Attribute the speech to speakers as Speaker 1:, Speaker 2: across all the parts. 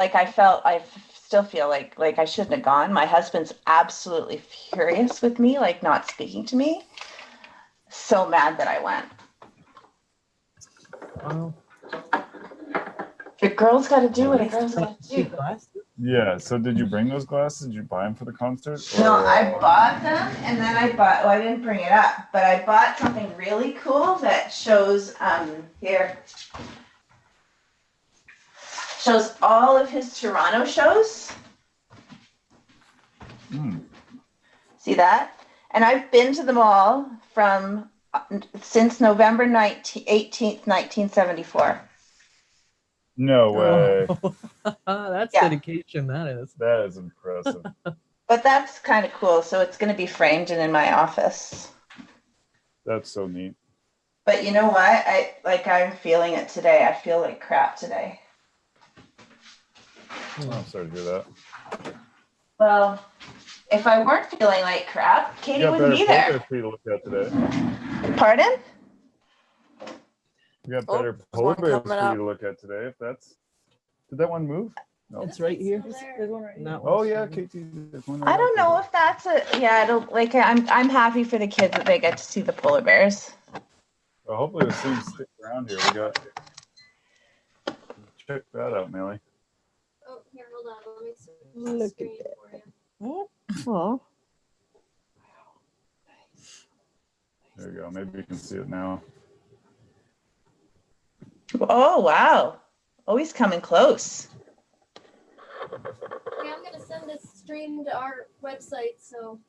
Speaker 1: like I still feel like I shouldn't have gone. My husband's absolutely furious with me, like not speaking to me. So mad that I went.
Speaker 2: Wow.
Speaker 1: The girl's got to do what a girl's got to do.
Speaker 3: Yeah, so did you bring those glasses? Did you buy them for the concert?
Speaker 1: No, I bought them, and then I didn't bring it up, but I bought something really cool that shows, here. Shows all of his Toronto shows. See that? And I've been to them all since November 18th, 1974.
Speaker 3: No way.
Speaker 2: That's dedication, that is.
Speaker 3: That is impressive.
Speaker 1: But that's kind of cool. So it's going to be framed and in my office.
Speaker 3: That's so neat.
Speaker 1: But you know what? I'm feeling it today. I feel like crap today.
Speaker 3: I'm sorry to hear that.
Speaker 1: Well, if I weren't feeling like crap, Katie wouldn't be there.
Speaker 3: For you to look at today.
Speaker 1: Pardon?
Speaker 3: We got better polar bears for you to look at today. If that's, did that one move? No.
Speaker 2: It's right here.
Speaker 4: There's one right here.
Speaker 3: Oh yeah, Katie.
Speaker 1: I don't know if that's I'm happy for the kids that they get to see the polar bears.
Speaker 3: Well, hopefully the things stick around here. We got. Check that out, Millie.
Speaker 4: Oh, here, hold on. Let me see. Look at that. For you.
Speaker 2: Oh.
Speaker 3: There you go. Maybe you can see it now.
Speaker 1: Oh wow! Oh, he's coming close.
Speaker 4: Yeah, I'm gonna send this stream to our website, so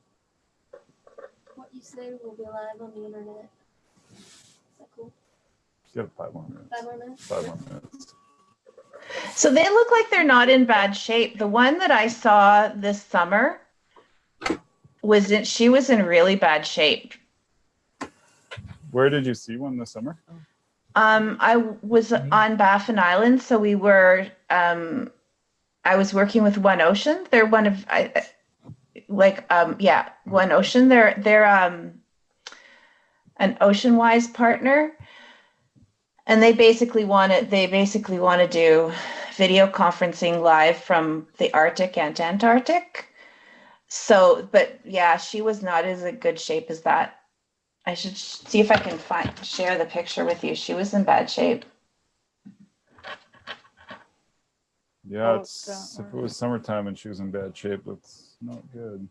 Speaker 4: what you say will be live on the internet. Is that cool?
Speaker 3: You have 5 more minutes.
Speaker 4: 5 more minutes?
Speaker 3: 5 more minutes.
Speaker 1: So they look like they're not in bad shape. The one that I saw this summer she was in really bad shape.
Speaker 3: Where did you see one this summer?
Speaker 1: I was on Baffin Island, so we were. I was working with One Ocean. They're one of One Ocean. They're an Ocean-wise partner, and they basically want to do video conferencing live from the Arctic and Antarctic. So, but yeah, she was not as in good shape as that. I should see if I can share the picture with you. She was in bad shape.
Speaker 3: Yeah, if it was summertime and she was in bad shape, that's not good.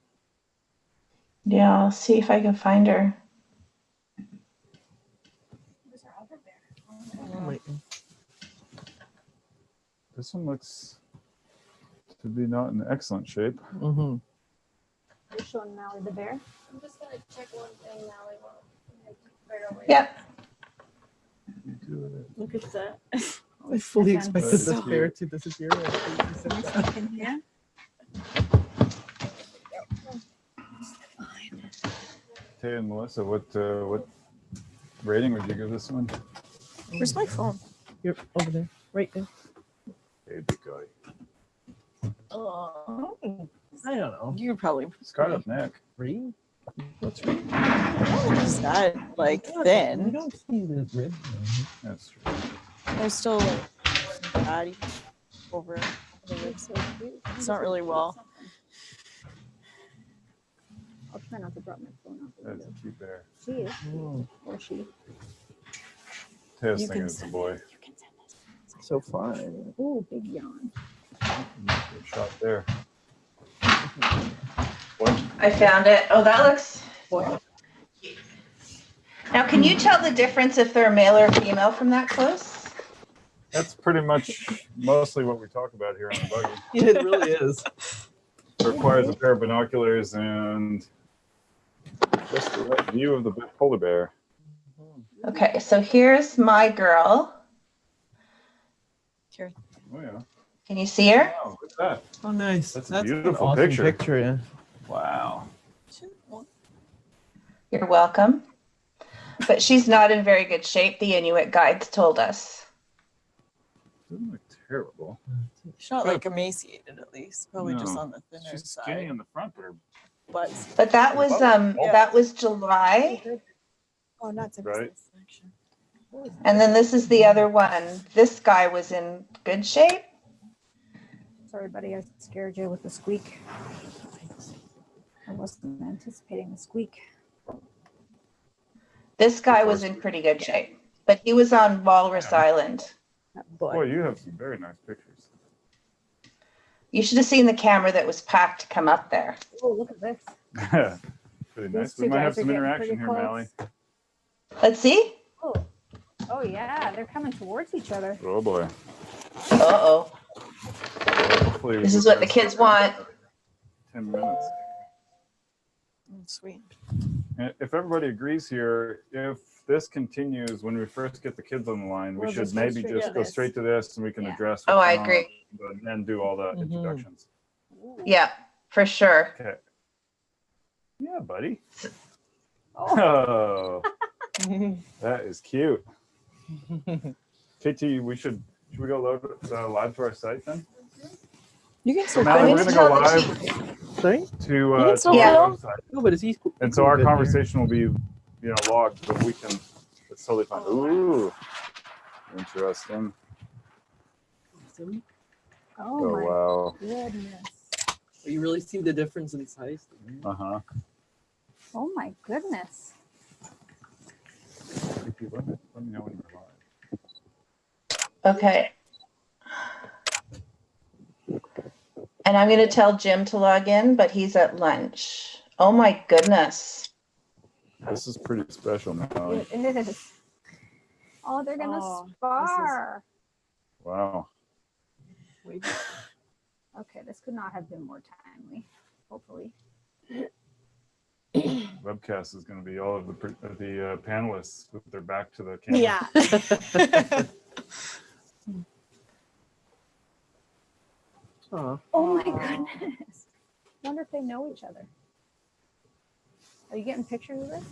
Speaker 1: Yeah, I'll see if I can find her.
Speaker 4: Where's our other bear?
Speaker 3: This one looks to be not in excellent shape.
Speaker 2: Mm-hmm.
Speaker 4: You're showing Mally the bear? I'm just going to check one thing, Mally.
Speaker 1: Yep.
Speaker 4: Look at that.
Speaker 2: I fully expected this bear to disappear.
Speaker 4: Yeah.
Speaker 3: Tay and Melissa, what rating would you give this one?
Speaker 2: Where's my phone? You're over there, right there.
Speaker 3: Hey, big guy.
Speaker 2: Oh, I don't know.
Speaker 5: You're probably
Speaker 3: Scarred up neck.
Speaker 2: 3? What's right?
Speaker 5: It's that like
Speaker 2: You
Speaker 5: thin.
Speaker 2: don't see the rib.
Speaker 3: That's true.
Speaker 5: There's still like fatty over the ribs. It's not really well.
Speaker 4: I'll try not to drop my phone off.
Speaker 3: That's a cute bear.
Speaker 4: She is.
Speaker 2: Oh,
Speaker 4: Or she.
Speaker 3: Tay's
Speaker 5: You
Speaker 3: thinking
Speaker 5: can
Speaker 3: it's a
Speaker 5: send
Speaker 3: boy.
Speaker 2: so far.
Speaker 4: Ooh, big yawn.
Speaker 3: Good shot there.
Speaker 1: I found it. Oh, that looks.
Speaker 2: What?
Speaker 1: Now, can you tell the difference if they're male or female from that close?
Speaker 3: That's pretty much mostly what we talk about here on the buggy.
Speaker 2: Yeah, it really is.
Speaker 3: It requires a pair of binoculars and just the right view of the polar bear.
Speaker 1: Okay, so here's my girl.
Speaker 5: Here.
Speaker 3: Oh yeah.
Speaker 1: Can you see her?
Speaker 3: Wow, look at that.
Speaker 2: Oh, nice.
Speaker 3: That's a
Speaker 2: an
Speaker 3: beautiful
Speaker 2: awesome
Speaker 3: picture.
Speaker 2: Yeah.
Speaker 3: Wow.
Speaker 1: You're welcome. But she's not in very good shape, the Inuit guides told us.
Speaker 3: Doesn't look terrible.
Speaker 5: She's not like emaciated at least. Probably just
Speaker 3: No.
Speaker 5: on the thinner
Speaker 3: She's skinny
Speaker 5: side.
Speaker 3: in the front, but her
Speaker 5: But
Speaker 1: But that was July.
Speaker 5: oh, not to
Speaker 3: Right.
Speaker 5: section.
Speaker 1: And then this is the other one. This guy was in good shape.
Speaker 6: Sorry, buddy, I scared you with the squeak. I wasn't anticipating the squeak.
Speaker 1: This guy was in pretty good shape, but he was on Walrus Island.
Speaker 3: Boy, you have some very nice pictures.
Speaker 1: You should have seen the camera that was packed to come up there.
Speaker 6: Oh, look at this.
Speaker 3: Pretty
Speaker 6: These
Speaker 3: nice. We
Speaker 6: two
Speaker 3: might have
Speaker 6: guys are
Speaker 3: some
Speaker 6: getting
Speaker 3: interaction
Speaker 6: pretty
Speaker 3: here,
Speaker 6: close.
Speaker 3: Mally.
Speaker 1: Let's see.
Speaker 6: Oh. Oh, yeah, they're coming towards each other.
Speaker 3: Oh boy.
Speaker 1: Uh-oh.
Speaker 3: Hopefully
Speaker 1: This is what the kids want.
Speaker 3: 10 minutes.
Speaker 5: Sweet.
Speaker 3: And if everybody agrees here, if this continues when we first get the kids on the line, we
Speaker 6: We'll
Speaker 3: should
Speaker 6: just go
Speaker 3: maybe
Speaker 6: straight
Speaker 3: just
Speaker 6: to
Speaker 3: go
Speaker 6: this.
Speaker 3: straight to this and we can
Speaker 6: Yeah.
Speaker 3: address
Speaker 1: Oh,
Speaker 3: what's
Speaker 1: I
Speaker 3: going on
Speaker 1: agree.
Speaker 3: and then do all the introductions.
Speaker 1: Yeah, for sure.
Speaker 3: Okay. Yeah, buddy.
Speaker 6: Oh.
Speaker 3: Oh, that is cute. KT, should we go live to our site then?
Speaker 5: You can
Speaker 3: So
Speaker 5: still
Speaker 3: Mally,
Speaker 5: film.
Speaker 3: we're going to go live
Speaker 2: Sorry?
Speaker 3: to
Speaker 5: can still
Speaker 1: Yeah.
Speaker 3: our website.
Speaker 2: No, but it's
Speaker 3: And so our conversation will be, logged, but we can, it's totally fine. Ooh, interesting.
Speaker 2: Are
Speaker 6: Oh,
Speaker 3: Oh,
Speaker 6: my
Speaker 3: wow.
Speaker 6: goodness.
Speaker 2: you really see the difference in size?
Speaker 3: Uh-huh.
Speaker 6: Oh, my goodness.
Speaker 3: Let me know when you're live.
Speaker 1: Okay. And I'm going to tell Jim to log in, but he's at lunch. Oh my goodness.
Speaker 3: This is pretty special, Mally.
Speaker 6: It is. Oh, they're going to
Speaker 5: Oh,
Speaker 6: spar.
Speaker 3: Wow.
Speaker 2: Wait.
Speaker 6: Okay, this could not have been more timely, hopefully.
Speaker 3: Webcast is going to be all of the panelists with their back to the camera.
Speaker 5: Yeah.
Speaker 6: Oh my goodness. Wonder if they know each other. Are you getting pictures of this?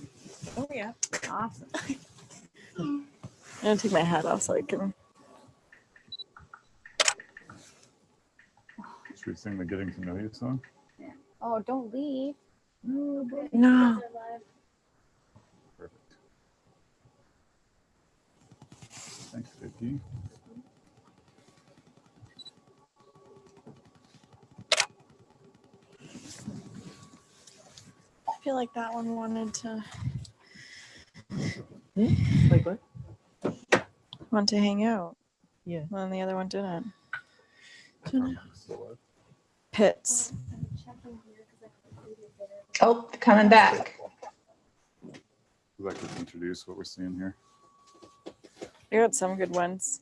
Speaker 5: Oh, yeah.
Speaker 6: Awesome.
Speaker 5: I'm going to take my hat off so I can.
Speaker 3: Should we sing the Getting to Know You song?
Speaker 6: Oh, don't leave.
Speaker 5: No.
Speaker 3: Perfect. Thanks, Vicky.
Speaker 5: I feel like that one wanted to
Speaker 2: Like what?
Speaker 5: hang out.
Speaker 2: Yeah.
Speaker 5: And the other one didn't.
Speaker 3: Still live?
Speaker 5: Pits.
Speaker 1: Oh, coming back.
Speaker 3: Would like to introduce what we're seeing here?
Speaker 5: I got some good ones.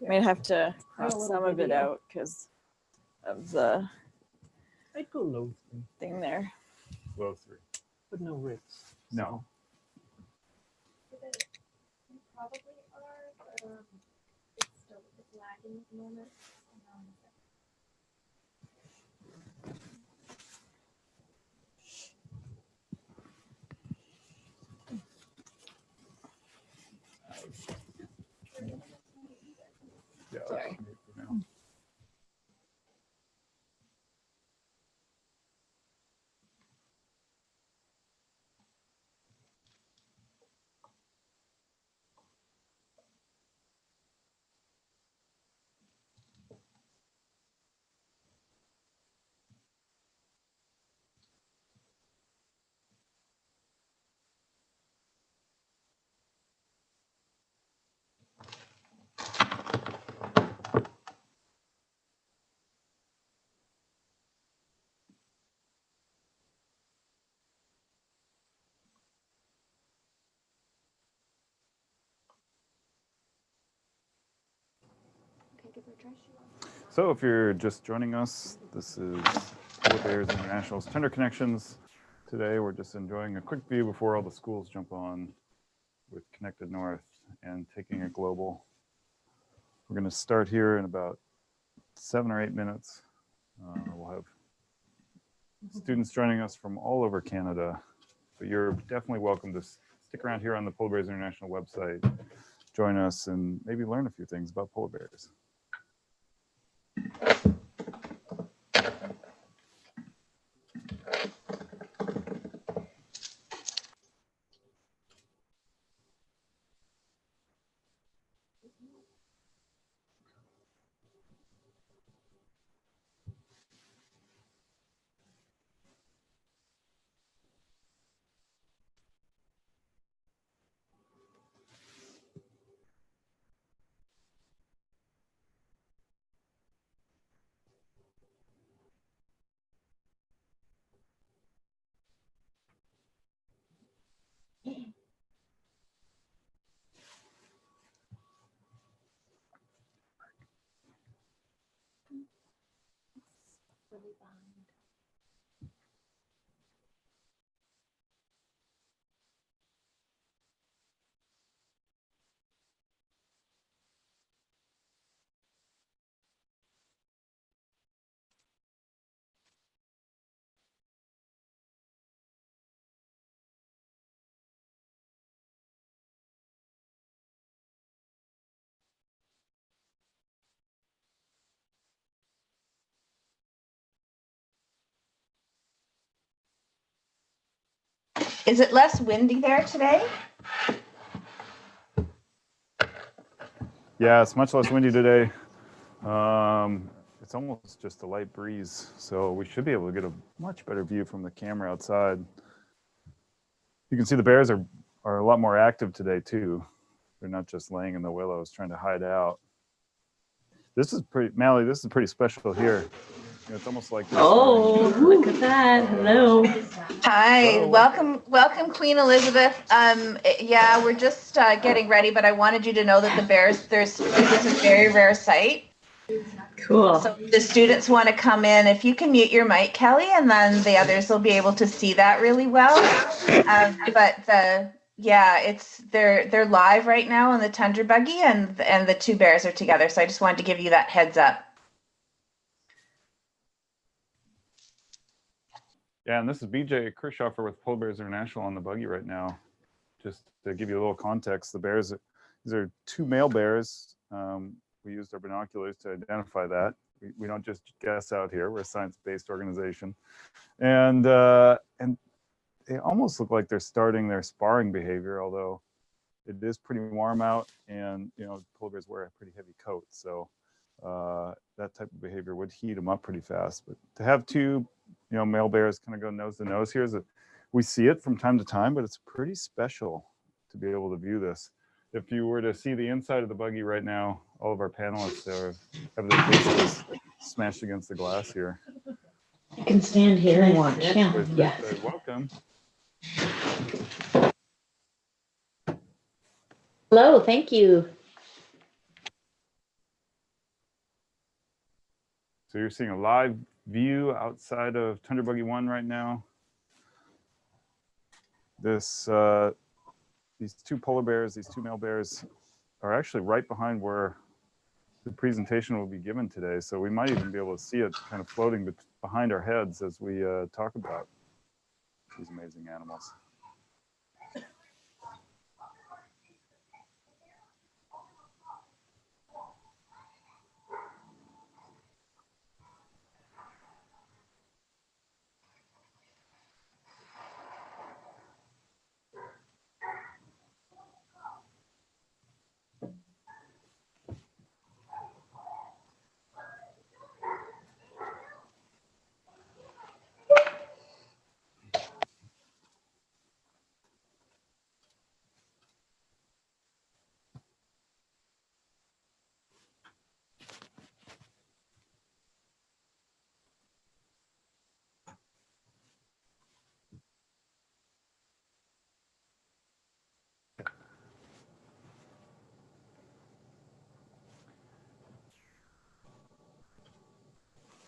Speaker 5: Might have to
Speaker 6: Got a
Speaker 5: cross
Speaker 6: little
Speaker 5: some of it
Speaker 6: video.
Speaker 5: out because of the
Speaker 2: I'd go low 3,
Speaker 5: thing there.
Speaker 3: Low 3.
Speaker 2: but no risks.
Speaker 3: No.
Speaker 4: Probably are, but it's lagging at the moment.
Speaker 3: Yeah.
Speaker 5: Sorry.
Speaker 3: For now. So if you're just joining us, this is Polar Bears International's Tender Connections. Today we're just enjoying a quick view before all the schools jump on with Connected North and taking it global. We're going to start here in about 7 or 8 minutes. We'll have students joining us from all over Canada, but you're definitely welcome to stick around here on the Polar Bears International website, join us, and maybe learn a few things about polar bears.
Speaker 1: Is it less windy there today?
Speaker 3: Yeah, it's much less windy today. It's almost just a light breeze, so we should be able to get a much better view from the camera outside. You can see the bears are a lot more active today too. They're not just laying in the willows trying to hide out. This is pretty, Mally, this is pretty special here. You know, it's almost like this,
Speaker 7: Oh, look at that. Hello.
Speaker 1: Hi,
Speaker 3: Hello.
Speaker 1: welcome Queen Elizabeth. Yeah, we're just getting ready, but I wanted you to know that this is a very rare sight.
Speaker 7: Cool.
Speaker 1: So the students want to come in. If you can mute your mic, Kelly, and then the others will be able to see that really well. Yeah, they're live right now on the Tundra buggy, and the two bears are together. So I just wanted to give you that heads up.
Speaker 3: Yeah, and this is BJ Kirschhofer with Polar Bears International on the buggy right now. Just to give you a little context, these are two male bears. We used our binoculars to identify that. We don't just guess out here. We're a science-based organization. And they almost look like they're starting their sparring behavior, although it is pretty warm out, and you know, polar bears wear a pretty heavy coat, so that type of behavior would heat them up pretty fast. But to have two, you know, male bears kind of go nose to nose here, we see it from time to time, but it's pretty special to be able to view this. If you were to see the inside of the buggy right now, all of our panelists have their faces smashed against the glass here.
Speaker 7: You can stand here and watch. Yeah.
Speaker 3: Yes. Welcome.
Speaker 7: Hello. Thank you.
Speaker 3: So you're seeing a live view outside of Tundra Buggy 1 right now. These two polar bears, these two male bears, are actually right behind where the presentation will be given today. So we might even be able to see it kind of floating behind our heads as we talk about these amazing animals.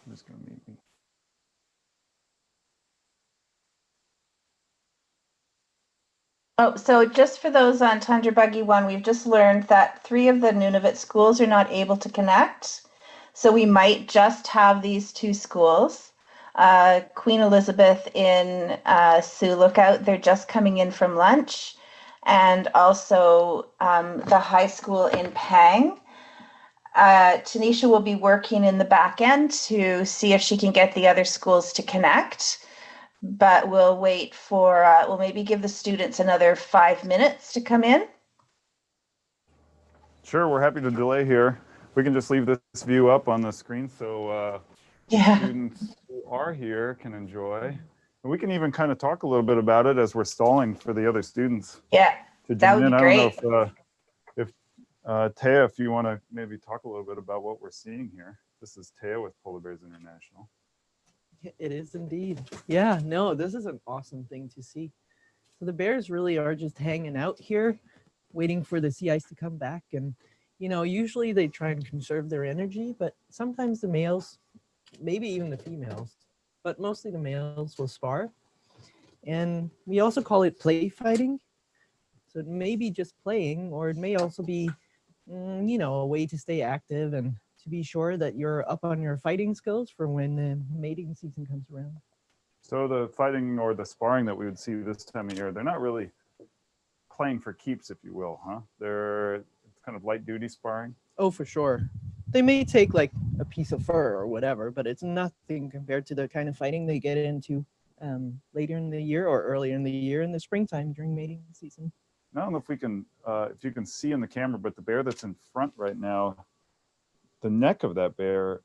Speaker 3: I'm just going to meet me.
Speaker 1: Oh, so just for those on Tundra Buggy 1, we've just learned that 3 of the Nunavut schools are not able to connect. So we might just have these 2 schools. Queen Elizabeth in Sioux Lookout, they're just coming in from lunch. And also the high school in Pang. Tanisha will be working in the back end to see if she can get the other schools to connect. But we'll wait for, we'll maybe give the students another 5 minutes to come in.
Speaker 3: Sure, we're happy to delay here. We can just leave this view up on the screen so students who are here can enjoy. And we can even kind of talk a little bit about it as we're stalling for the other students.
Speaker 1: Yeah, that would be great.
Speaker 3: I don't know if Taya, if you want to maybe talk a little bit about what we're seeing here. This is Taya with Polar Bears International.
Speaker 2: It is indeed. Yeah, no, this is an awesome thing to see. So the bears really are just hanging out here, waiting for the sea ice to come back. And, you know, usually they try and conserve their energy, but sometimes the males maybe even the females, but mostly the males will spar. And we also call it play fighting. So it may be just playing, or it may also be, a way to stay active and to be sure that you're up on your fighting skills for when the mating season comes around.
Speaker 3: So the fighting or the sparring that we would see this time of year, they're not really playing for keeps, if you will, huh? They're kind of light duty sparring.
Speaker 2: Oh, for sure. They may take like a piece of fur or whatever, but it's nothing compared to the kind of fighting they get into later in the year or earlier in the year in the springtime during mating season.
Speaker 3: I don't know if we can, if you can see in the camera, but the bear that's in front right now, the neck of that bear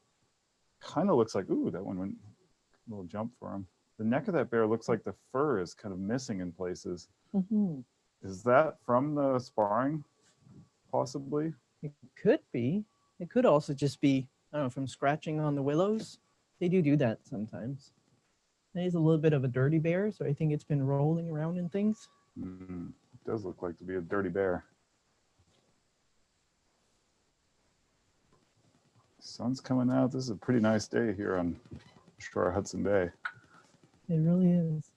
Speaker 3: kind of looks like, ooh, that one went a little jump for him. The neck of that bear looks like the fur is kind of missing in places.
Speaker 2: Mm-hmm.
Speaker 3: Is that from the sparring, possibly?
Speaker 2: It could be. It could also just be, I don't know, from scratching on the willows. They do that sometimes. It is a little bit of a dirty bear, so I think it's been rolling around in things.
Speaker 3: It does look like to be a dirty bear. Sun's coming out. This is a pretty nice day here on shore Hudson Bay.
Speaker 2: It really is.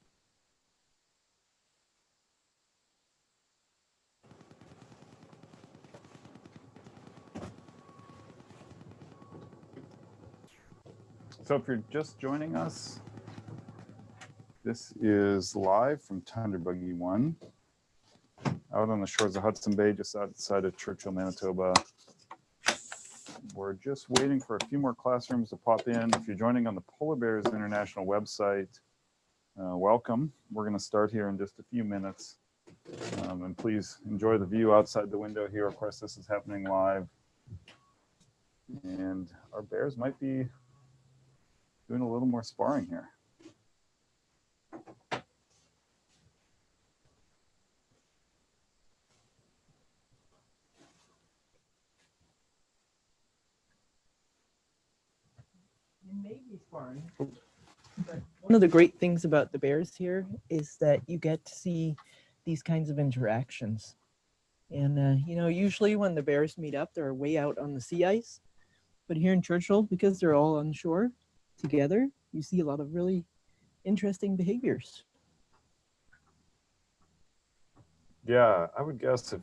Speaker 3: So if you're just joining us, this is live from Tundra Buggy 1 out on the shores of Hudson Bay, just outside of Churchill, Manitoba. We're just waiting for a few more classrooms to pop in. If you're joining on the Polar Bears International website, welcome. We're going to start here in just a few minutes. And please enjoy the view outside the window here. Of course, this is happening live. And our bears might be doing a little more sparring here.
Speaker 2: You may be sparring. But one of the great things about the bears here is that you get to see these kinds of interactions. And, usually when the bears meet up, they're way out on the sea ice. But here in Churchill, because they're all on shore together, you see a lot of really interesting behaviors.
Speaker 3: Yeah, I would guess if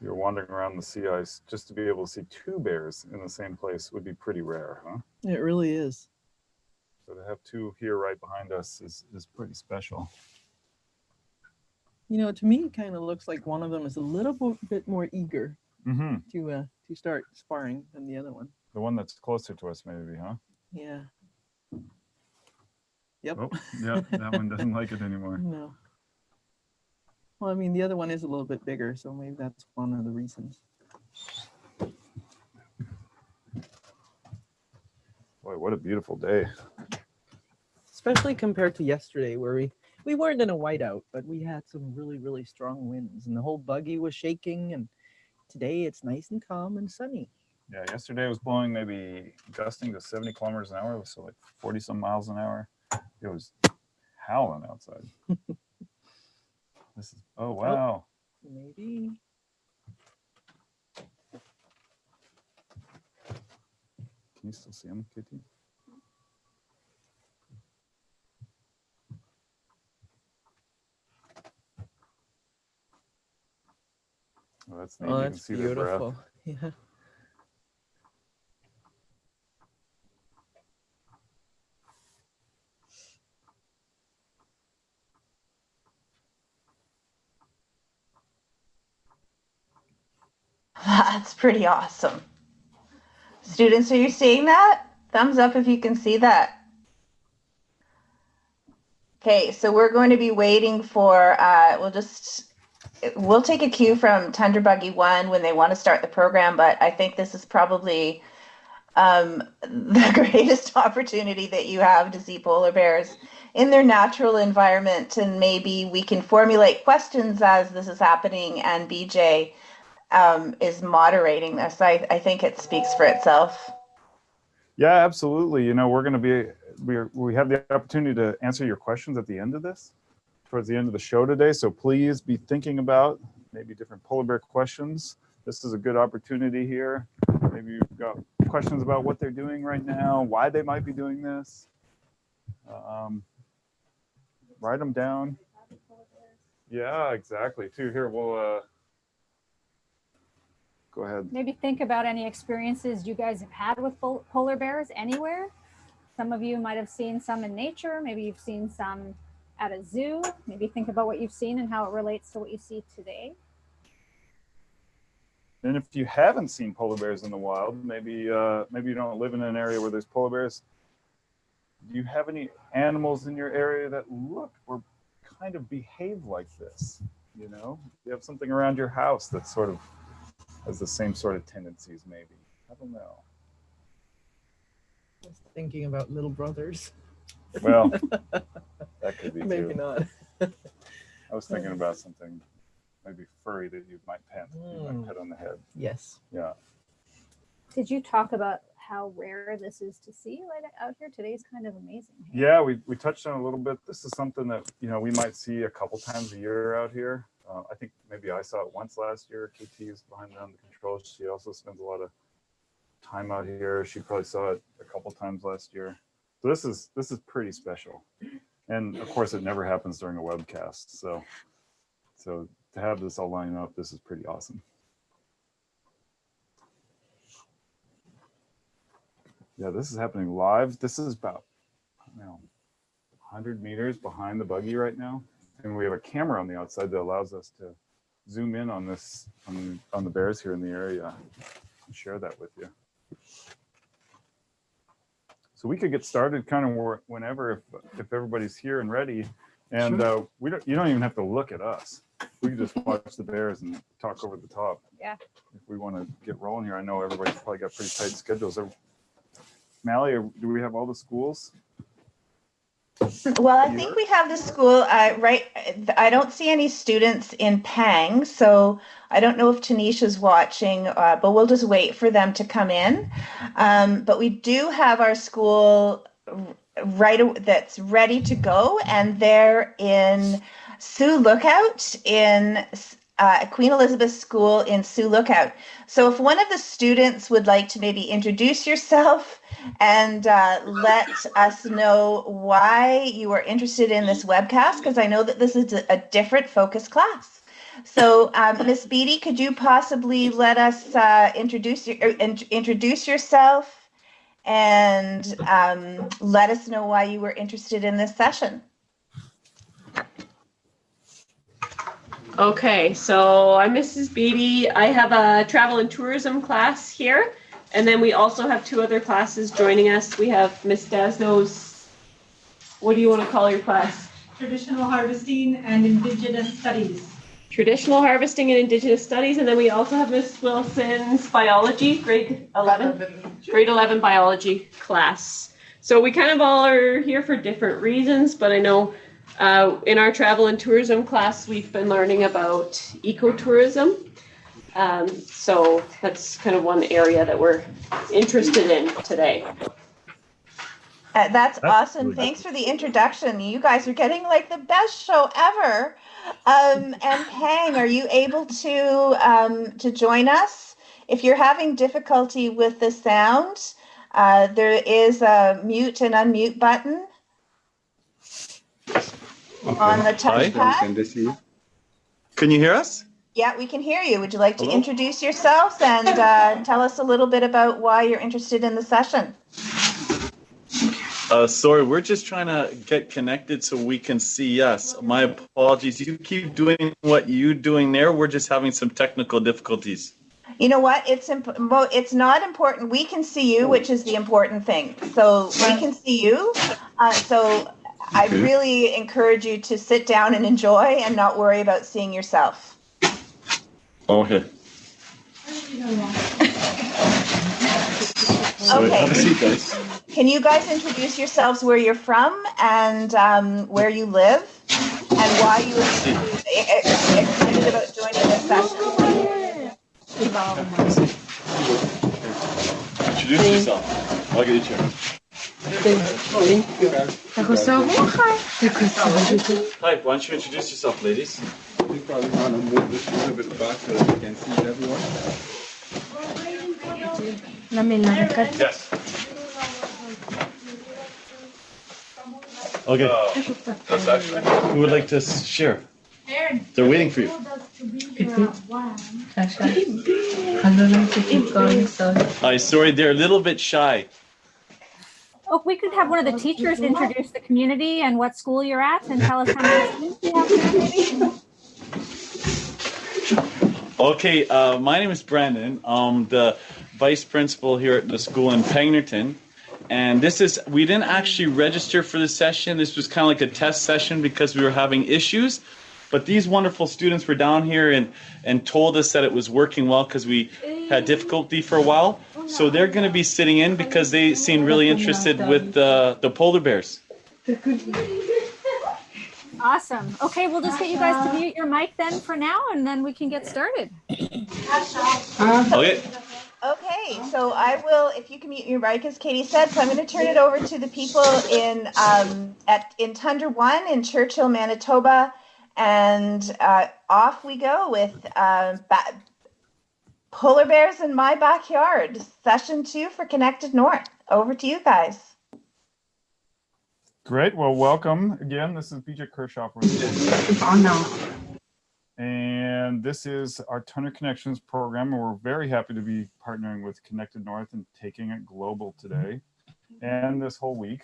Speaker 3: you're wandering around the sea ice, just to be able to see two bears in the same place would be pretty rare, huh?
Speaker 2: It really is.
Speaker 3: So to have two here right behind us is pretty special.
Speaker 2: To me, it kind of looks like one of them is a little bit more eager to start sparring than the other one.
Speaker 3: The one that's closer to us, maybe, huh?
Speaker 2: Yeah. Yep.
Speaker 3: Oh, yeah, that one doesn't like it anymore.
Speaker 2: No. Well, I mean, the other one is a little bit bigger, so maybe that's one of the reasons.
Speaker 3: Boy, what a beautiful day.
Speaker 2: Especially compared to yesterday, where we weren't in a whiteout, but we had some really, really strong winds, and the whole buggy was shaking, and today it's nice and calm and sunny.
Speaker 3: Yeah, yesterday it was blowing maybe gusting to 70 kilometers an hour, so like 40 some miles an hour. It was howling outside. This is, oh wow.
Speaker 2: Oh, maybe.
Speaker 3: Can you still see him, Katie? Oh, that's neat.
Speaker 2: Oh,
Speaker 3: You can
Speaker 2: that's
Speaker 3: see their breath.
Speaker 2: beautiful. Yeah.
Speaker 1: That's pretty awesome. Students, are you seeing that? Thumbs up if you can see that. Okay, so we're going to be waiting for, we'll take a cue from Tundra Buggy 1 when they want to start the program, but I think this is probably the greatest opportunity that you have to see polar bears in their natural environment, and maybe we can formulate questions as this is happening, and BJ is moderating this. I think it speaks for itself.
Speaker 3: Yeah, absolutely. We're going to be, we have the opportunity to answer your questions at the end of this, towards the end of the show today. So please be thinking about maybe different polar bear questions. This is a good opportunity here. Maybe you've got questions about what they're doing right now, why they might be doing this, write them down. Yeah, exactly. Too. Here, we'll go ahead.
Speaker 6: Maybe think about any experiences you guys have had with polar bears anywhere. Some of you might have seen some in nature. Maybe you've seen some at a zoo. Maybe think about what you've seen and how it relates to what you see today.
Speaker 3: And if you haven't seen polar bears in the wild, maybe you don't live in an area where there's polar bears. Do you have any animals in your area that look or kind of behave like this? You know, you have something around your house that sort of has the same sort of tendencies, maybe. I don't know.
Speaker 2: I was thinking about little brothers.
Speaker 3: Well, that could be
Speaker 2: Maybe
Speaker 3: too.
Speaker 2: not.
Speaker 3: I was thinking about something maybe furry that you might pet on the head.
Speaker 2: Yes.
Speaker 3: Yeah.
Speaker 6: Did you talk about how rare this is to see right out here? Today's kind of amazing.
Speaker 3: Yeah, we touched on it a little bit. This is something that, you know, we might see a couple times a year out here. I think maybe I saw it once last year. KT is behind on the controls. She also spends a lot of time out here. She probably saw it a couple times last year. So this is pretty special. And of course it never happens during a webcast. So to have this all lined up, this is pretty awesome. Yeah, this is happening live. This is about, I don't know, 100 meters behind the buggy right now. And we have a camera on the outside that allows us to zoom in on this, on the bears here in the area and share that with you. So we could get started kind of whenever, if everybody's here and ready. And
Speaker 2: Sure.
Speaker 3: You don't even have to look at us. We can just watch the bears and talk over the top.
Speaker 6: Yeah.
Speaker 3: If we want to get rolling here, I know everybody's probably got pretty tight schedules. Mally, do we have all the schools?
Speaker 1: Well, I think we have the school right. I don't see any students in Pang, so I don't know if Tanisha's watching, but we'll just wait for them to come in. But we do have our school that's ready to go, and they're in Sioux Lookout in Queen Elizabeth School in Sioux Lookout. So if one of the students would like to maybe introduce yourself and let us know why you are interested in this webcast, because I know that this is a different focus class. So Miss Beatty, could you possibly let us introduce yourself and let us know why you were interested in this session?
Speaker 8: Okay, so I'm Mrs. Beatty. I have a travel and tourism class here, and then we also have two other classes joining us. We have Miss Dasno's, what do you want to call your class?
Speaker 9: Traditional Harvesting and Indigenous Studies.
Speaker 8: Traditional Harvesting and Indigenous Studies, and then we also have Miss Wilson's Biology, grade 11 Biology class. So we kind of all are here for different reasons, but I know in our travel and tourism class, we've been learning about ecotourism. So that's kind of one area that we're interested in today.
Speaker 1: That's awesome. Thanks for the introduction. You guys are getting like the best show ever. And Pang, are you able to join us? If you're having difficulty with the sound, there is a mute and unmute button. Okay. On the touchpad.
Speaker 10: Can you hear us?
Speaker 1: Yeah, we can hear you. Would you like to introduce yourselves and tell us a little bit about why you're interested in the session?
Speaker 10: Sorry, we're just trying to get connected so we can see us. My apologies. You keep doing what you're doing there. We're just having some technical difficulties.
Speaker 1: You know what? It's not important. We can see you, which is the important thing. So we can see you. So I really encourage you to sit down and enjoy and not worry about seeing yourself.
Speaker 10: Okay.
Speaker 1: Okay.
Speaker 10: Have a seat, guys.
Speaker 1: Can you guys introduce yourselves, where you're from and where you live and why you were excited about joining this session?
Speaker 10: Introduce yourself. I'll get you a chair. Hi, why don't you introduce yourself, ladies?
Speaker 11: We probably want to move this a little bit back so that we can see everyone.
Speaker 10: Yes. Okay. Who would like to share? They're waiting for you. Sorry, they're a little bit shy.
Speaker 6: Oh, we could have one of the teachers introduce the community and what school you're at and tell us how many students you have there, maybe.
Speaker 10: Okay, my name is Brandon. I'm the vice principal here at the school in Pegnerton. And we didn't actually register for the session. This was kind of like a test session because we were having issues. But these wonderful students were down here and told us that it was working well because we had difficulty for a while. So they're going to be sitting in because they seem really interested with the polar bears.
Speaker 6: Awesome. Okay, we'll just get you guys to mute your mic then for now, and then we can get started.
Speaker 10: Okay.
Speaker 1: Okay, so I will, if you can mute your mic, as Katie said, so I'm going to turn it over to the people in Tundra 1 in Churchill, Manitoba, and off we go with polar bears in my backyard, session 2 for Connected North. Over to you guys.
Speaker 3: Great. Well, welcome again. This is BJ Kershaw. And this is our Tundra Connections program. And we're very happy to be partnering with Connected North and taking it global today and this whole week.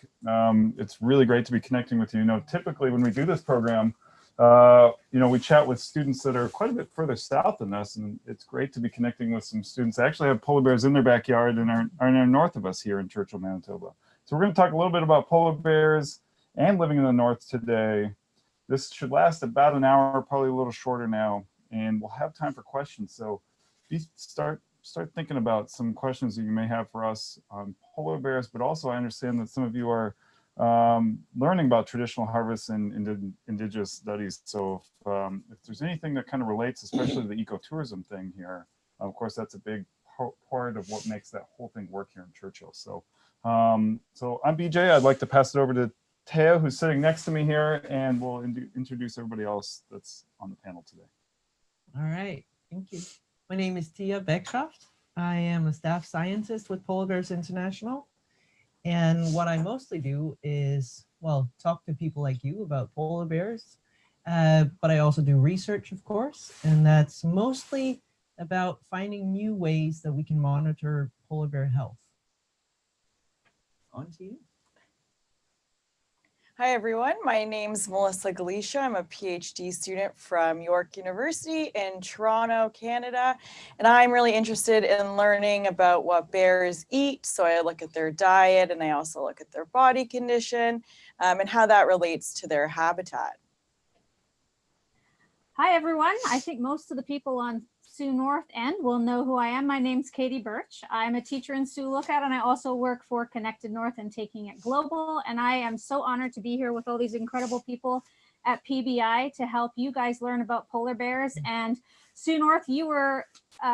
Speaker 3: It's really great to be connecting with you. You know, typically when we do this program, we chat with students that are quite a bit further south than us, and it's great to be connecting with some students that actually have polar bears in their backyard and are north of us here in Churchill, Manitoba. So we're going to talk a little bit about polar bears and living in the north today. This should last about an hour, probably a little shorter now, and we'll have time for questions. So start thinking about some questions that you may have for us on polar bears, but also I understand that some of you are learning about traditional harvests and indigenous studies. So if there's anything that kind of relates, especially the ecotourism thing here, of course, that's a big part of what makes that whole thing work here in Churchill. So I'm BJ. I'd like to pass it over to Taya, who's sitting next to me here, and we'll introduce everybody else that's on the panel today.
Speaker 2: All right, thank you. My name is Tia Beckcroft. I am a staff scientist with Polar Bears International. And what I mostly do is, well, talk to people like you about polar bears, but I also do research, of course, and that's mostly about finding new ways that we can monitor polar bear health. On to you.
Speaker 5: Hi, everyone. My name's Melissa Kaliesha. I'm a PhD student from York University in Toronto, Canada. And I'm really interested in learning about what bears eat. So I look at their diet and I also look at their body condition and how that relates to their habitat.
Speaker 6: Hi, everyone. I think most of the people on Sioux North End will know who I am. My name's Katie Birch. I'm a teacher in Sioux Lookout, and I also work for Connected North and Taking It Global. And I am so honored to be here with all these incredible people at PBI to help you guys learn about polar bears. And Sioux North, you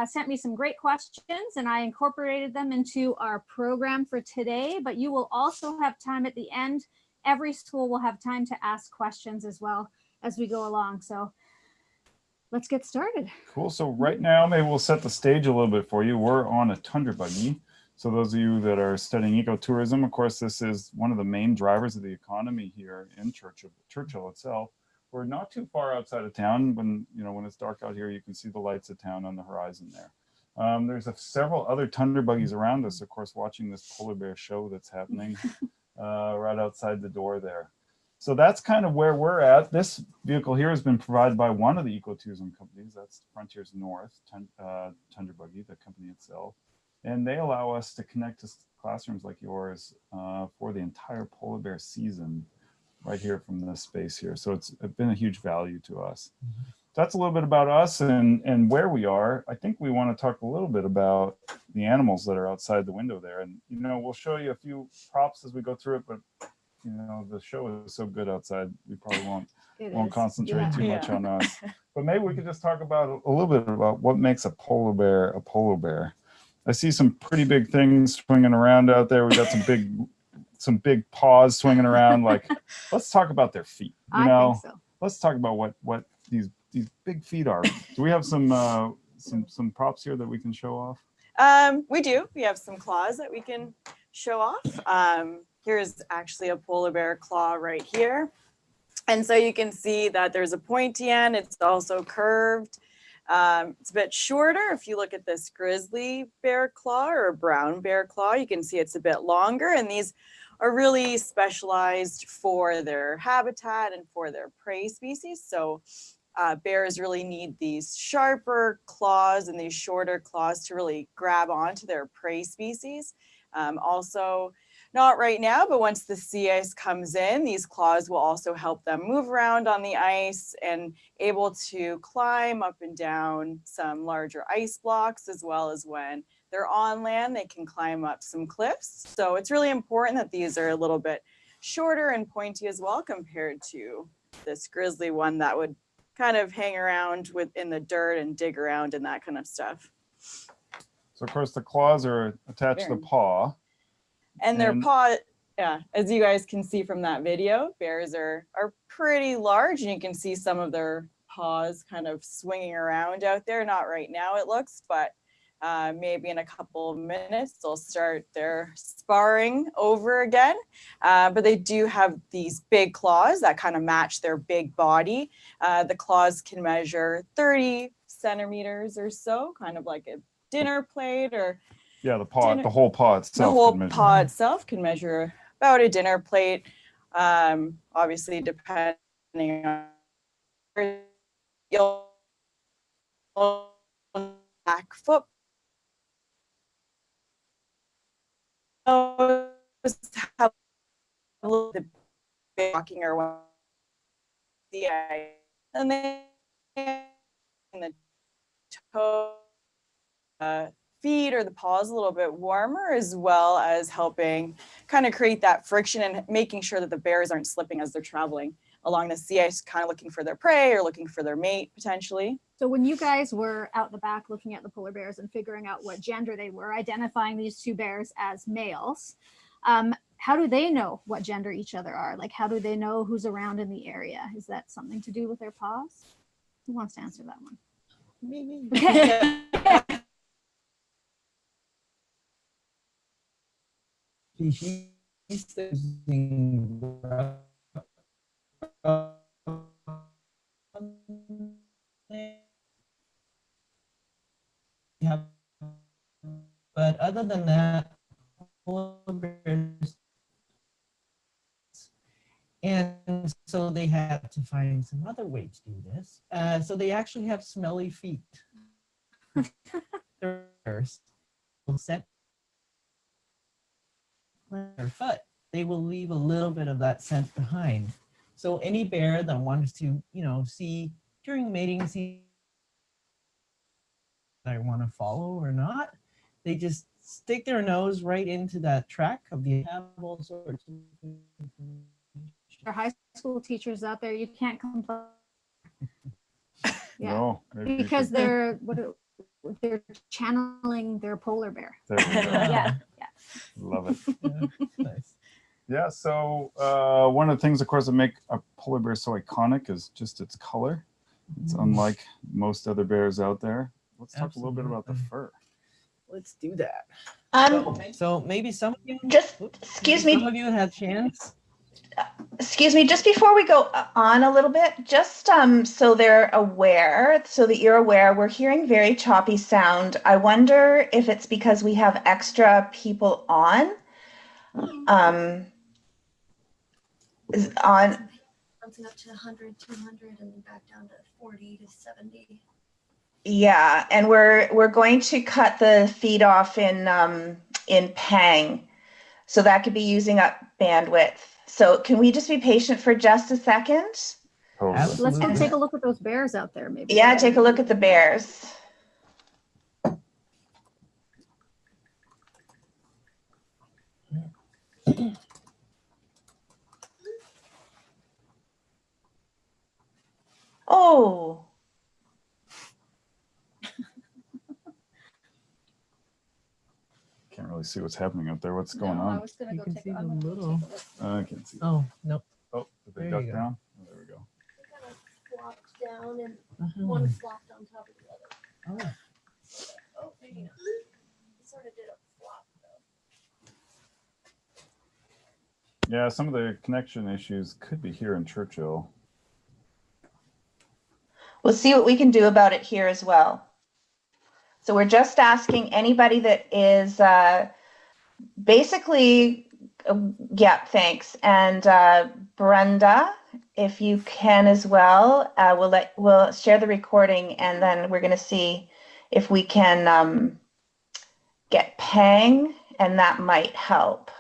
Speaker 6: sent me some great questions, and I incorporated them into our program for today. But you will also have time at the end. Every school will have time to ask questions as well as we go along. So let's get started.
Speaker 3: Cool. So right now, maybe we'll set the stage a little bit for you. We're on a tundra buggy. So those of you that are studying ecotourism, of course, this is one of the main drivers of the economy here in Churchill itself. We're not too far outside of town. When it's dark out here, you can see the lights of town on the horizon there. There's several other tundra buggies around us, of course, watching this polar bear show that's happening right outside the door there. So that's kind of where we're at. This vehicle here has been provided by one of the ecotourism companies. That's Frontiers North, Tundra Buggy, the company itself. And they allow us to connect to classrooms like yours for the entire polar bear season right here from this space here. So it's been a huge value to us. Mm-hmm. That's a little bit about us and where we are. I think we want to talk a little bit about the animals that are outside the window there. And, we'll show you a few props as we go through it, but the show is so good outside, we probably won't concentrate too much on us. But maybe we could just talk about a little bit about what makes a polar bear a polar bear. I see some pretty big things swinging around out there. We got some big paws swinging around. Like, let's talk about their feet.
Speaker 6: I think so.
Speaker 3: Let's talk about what these big feet are. Do we have some props here that we can show off?
Speaker 5: We do. We have some claws that we can show off. Here's actually a polar bear claw right here. And so you can see that there's a pointy end. It's also curved. It's a bit shorter. If you look at this grizzly bear claw or a brown bear claw, you can see it's a bit longer. And these are really specialized for their habitat and for their prey species. So bears really need these sharper claws and these shorter claws to really grab onto their prey species. Also, not right now, but once the sea ice comes in, these claws will also help them move around on the ice and able to climb up and down some larger ice blocks, as well as when they're on land, they can climb up some cliffs. So it's really important that these are a little bit shorter and pointy as well compared to this grizzly one that would kind of hang around in the dirt and dig around and that kind of stuff.
Speaker 3: So of course the claws are attached to the paw.
Speaker 5: And their paw, yeah, as you guys can see from that video, bears are pretty large, and you can see some of their paws kind of swinging around out there. Not right now it looks, but maybe in a couple of minutes they'll start their sparring over again. But they do have these big claws that kind of match their big body. The claws can measure 30 centimeters or so, kind of like a dinner plate or
Speaker 3: yeah, the whole paw itself.
Speaker 5: The whole paw itself can measure about a dinner plate. Obviously, depending on your back foot. Have a little bit walking around the eye, and then the toe. Feet or the paws a little bit warmer, as well as helping kind of create that friction and making sure that the bears aren't slipping as they're traveling along the sea ice, kind of looking for their prey or looking for their mate potentially.
Speaker 6: So when you guys were out the back looking at the polar bears and figuring out what gender they were, identifying these two bears as males, how do they know what gender each other are? Like, how do they know who's around in the area? Is that something to do with their paws? Who wants to answer that one?
Speaker 2: Me.
Speaker 6: Okay.
Speaker 2: But other than that, polar bears, and so they had to find some other way to do this. So they actually have smelly feet. First, will set their foot. They will leave a little bit of that scent behind. So any bear that wants to, see during mating season, I want to follow or not, they just stick their nose right into that track of the all sorts of information.
Speaker 6: Our high school teachers out there, you can't complain. Yeah.
Speaker 3: No,
Speaker 6: because they're channeling their polar bear.
Speaker 3: Yeah. Love it.
Speaker 2: Yeah, nice.
Speaker 3: Yeah, so one of the things, of course, that make a polar bear so iconic is just its color. It's unlike most other bears out there. Let's talk a little bit about the fur.
Speaker 2: Let's do that. So maybe some of you,
Speaker 1: excuse me.
Speaker 2: Some of you had a chance.
Speaker 1: Excuse me, just before we go on a little bit, just so they're aware, so that you're aware, we're hearing very choppy sound. I wonder if it's because we have extra people on. Is on
Speaker 4: bouncing up to 100, 200, and then back down to 40 to 70.
Speaker 1: Yeah, and we're going to cut the feed off in Pang, so that could be using up bandwidth. So can we just be patient for just a second?
Speaker 3: Totally.
Speaker 6: Let's go take a look at those bears out there, maybe.
Speaker 1: Yeah, take a look at the bears. Oh.
Speaker 3: Can't really see what's happening out there. What's going on?
Speaker 6: I was gonna
Speaker 2: You
Speaker 6: go
Speaker 2: can
Speaker 6: take
Speaker 2: see
Speaker 6: a
Speaker 2: them little.
Speaker 3: I can't see.
Speaker 2: Oh, nope.
Speaker 3: Oh, did they
Speaker 2: There
Speaker 3: duck
Speaker 2: you go.
Speaker 3: down? Oh, there we go.
Speaker 4: They kind of flopped down and one flopped on top of the other.
Speaker 2: Oh.
Speaker 4: Oh, maybe not. sort of did a flop though.
Speaker 3: Yeah, some of the connection issues could be here in Churchill.
Speaker 1: We'll see what we can do about it here as well. So we're just asking anybody that is basically, yeah, thanks. And Brenda, if you can as well, we'll share the recording, and then we're going to see if we can get Pang, and that might help.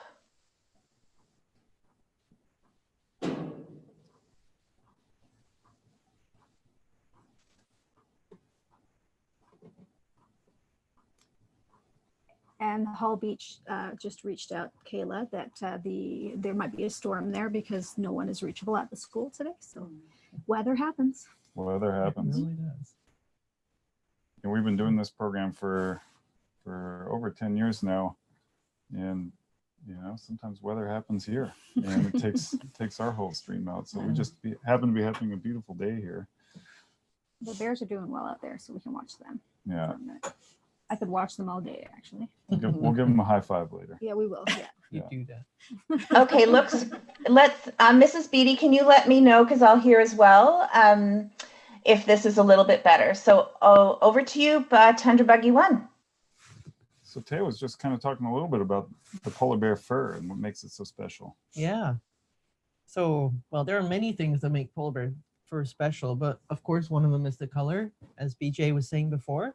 Speaker 6: And Hall Beach just reached out, Kayla, that there might be a storm there because no one is reachable at the school today. So weather happens.
Speaker 3: Weather happens.
Speaker 2: It really does.
Speaker 3: And we've been doing this program for over 10 years now, and sometimes weather happens here, and it takes our whole stream out. So we just happen to be having a beautiful day here.
Speaker 6: The bears are doing well out there, so we can watch them.
Speaker 3: Yeah.
Speaker 6: I could watch them all day, actually.
Speaker 3: We'll give them a high five later.
Speaker 6: Yeah, we will. Yeah.
Speaker 2: You do that.
Speaker 1: Okay, let's Mrs. Beatty, can you let me know, because I'll hear as well, if this is a little bit better. So over to you, Tundra Buggy 1.
Speaker 3: So Tay was just kind of talking a little bit about the polar bear fur and what makes it so special.
Speaker 2: Yeah. So, well, there are many things that make polar bear fur special, but of course one of them is the color, as BJ was saying before.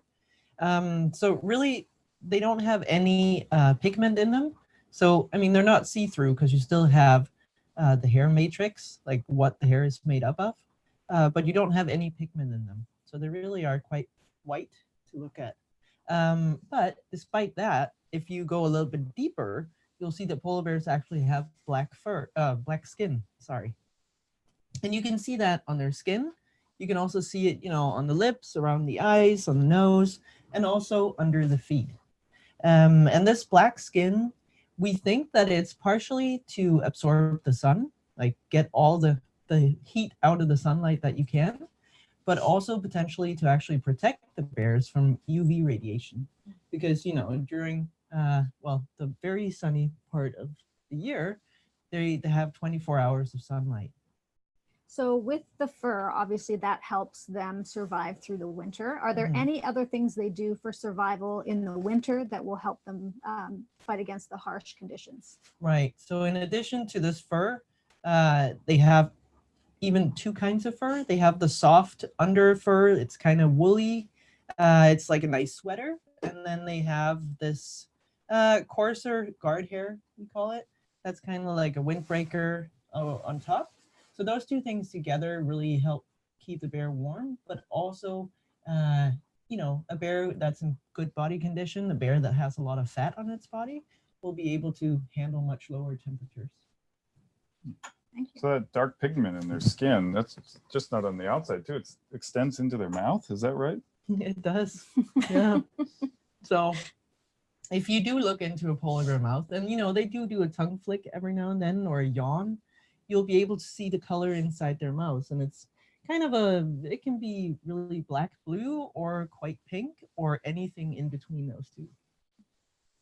Speaker 2: So really, they don't have any pigment in them. So, I mean, they're not see-through because you still have the hair matrix, like what the hair is made up of, but you don't have any pigment in them. So they really are quite white to look at. But despite that, if you go a little bit deeper, you'll see that polar bears actually have black skin, sorry. And you can see that on their skin. You can also see it, on the lips, around the eyes, on the nose, and also under the feet. And this black skin, we think that it's partially to absorb the sun, like get all the heat out of the sunlight that you can, but also potentially to actually protect the bears from UV radiation. Because, during, the very sunny part of the year, they have 24 hours of sunlight.
Speaker 6: So with the fur, obviously that helps them survive through the winter. Are there any other things they do for survival in the winter that will help them fight against the harsh conditions?
Speaker 2: Right. So in addition to this fur, they have even two kinds of fur. They have the soft under fur. It's kind of woolly. It's like a nice sweater. And then they have this coarser guard hair, we call it. That's kind of like a windbreaker on top. So those two things together really help keep the bear warm, but also, a bear that's in good body condition, a bear that has a lot of fat on its body, will be able to handle much lower temperatures.
Speaker 6: Thank you.
Speaker 3: So that dark pigment in their skin, that's just not on the outside too. It extends into their mouth. Is that right?
Speaker 2: It does. Yeah. So if you do look into a polar bear mouth, and they do a tongue flick every now and then, or a yawn, you'll be able to see the color inside their mouths. And it's kind of it can be really black, blue, or quite pink, or anything in between those two.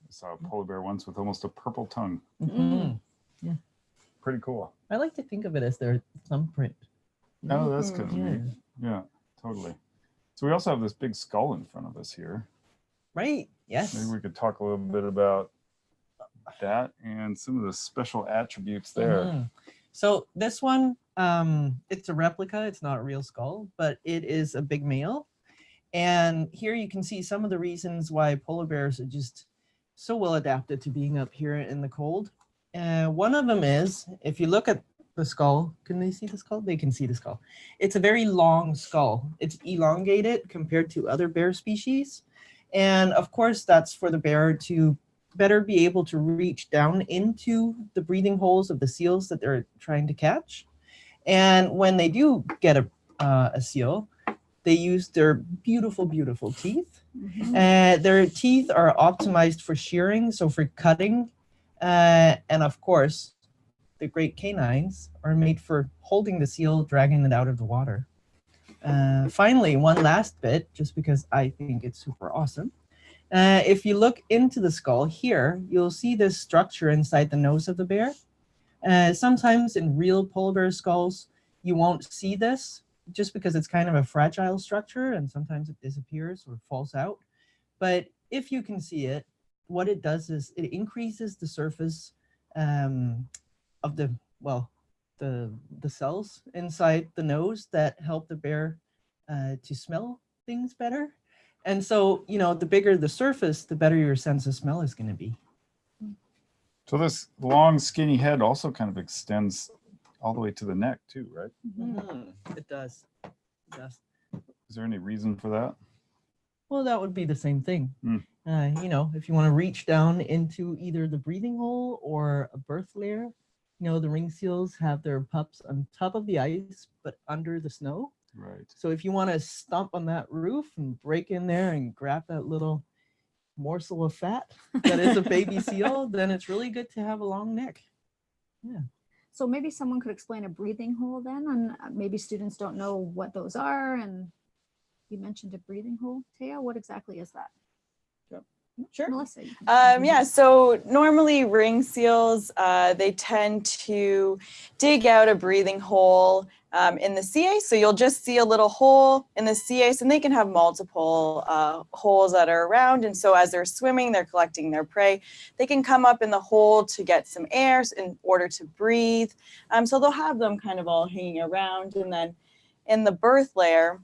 Speaker 3: I saw a polar bear once with almost a purple tongue.
Speaker 2: Yeah.
Speaker 3: Pretty cool.
Speaker 2: I like to think of it as their thumbprint.
Speaker 3: Oh, that's kind of
Speaker 2: Yeah.
Speaker 3: neat. Yeah, totally. So we also have this big skull in front of us here.
Speaker 2: Right. Yes.
Speaker 3: Maybe we could talk a little bit about that and some of the special attributes there.
Speaker 2: So this one, it's a replica. It's not a real skull, but it is a big male. And here you can see some of the reasons why polar bears are just so well adapted to being up here in the cold. One of them is, if you look at the skull, can they see the skull? They can see the skull. It's a very long skull. It's elongated compared to other bear species. And of course, that's for the bear to better be able to reach down into the breathing holes of the seals that they're trying to catch. And when they do get a seal, they use their beautiful, beautiful teeth. Their teeth are optimized for shearing, so for cutting. And of course, the great canines are made for holding the seal, dragging it out of the water. Finally, one last bit, just because I think it's super awesome. If you look into the skull here, you'll see this structure inside the nose of the bear. Sometimes in real polar bear skulls, you won't see this just because it's kind of a fragile structure and sometimes it disappears or falls out. But if you can see it, what it does is it increases the surface of the cells inside the nose that help the bear to smell things better. And so, the bigger the surface, the better your sense of smell is going to be.
Speaker 3: So this long, skinny head also kind of extends all the way to the neck too, right?
Speaker 2: Mm-hmm. It does. It does.
Speaker 3: Is there any reason for that?
Speaker 2: Well, that would be the same thing. If you want to reach down into either the breathing hole or a birth layer, the ring seals have their pups on top of the ice, but under the snow.
Speaker 3: Right.
Speaker 2: So if you want to stomp on that roof and break in there and grab that little morsel of fat that is a baby seal, then it's really good to have a long neck. Yeah.
Speaker 6: So maybe someone could explain a breathing hole then, and maybe students don't know what those are. And you mentioned a breathing hole, Taya. What exactly is that?
Speaker 5: Sure.
Speaker 6: Melissa.
Speaker 5: Yeah, so normally ring seals, they tend to dig out a breathing hole in the sea ice. So you'll just see a little hole in the sea ice, and they can have multiple holes that are around. And so as they're swimming, they're collecting their prey. They can come up in the hole to get some air in order to breathe. So they'll have them kind of all hanging around. And then in the birth layer,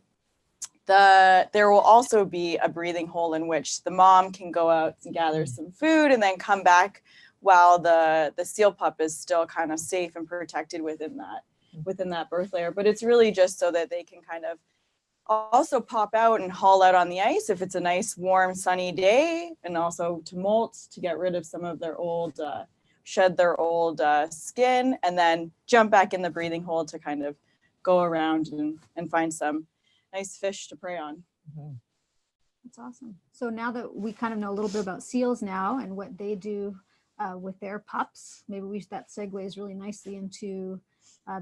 Speaker 5: there will also be a breathing hole in which the mom can go out and gather some food and then come back while the seal pup is still kind of safe and protected within that birth layer. But it's really just so that they can kind of also pop out and haul out on the ice if it's a nice, warm, sunny day, and also to molt to get rid of some of their old, shed their old skin, and then jump back in the breathing hole to kind of go around and find some nice fish to prey on.
Speaker 6: That's awesome. So now that we kind of know a little bit about seals now and what they do with their pups, maybe that segues really nicely into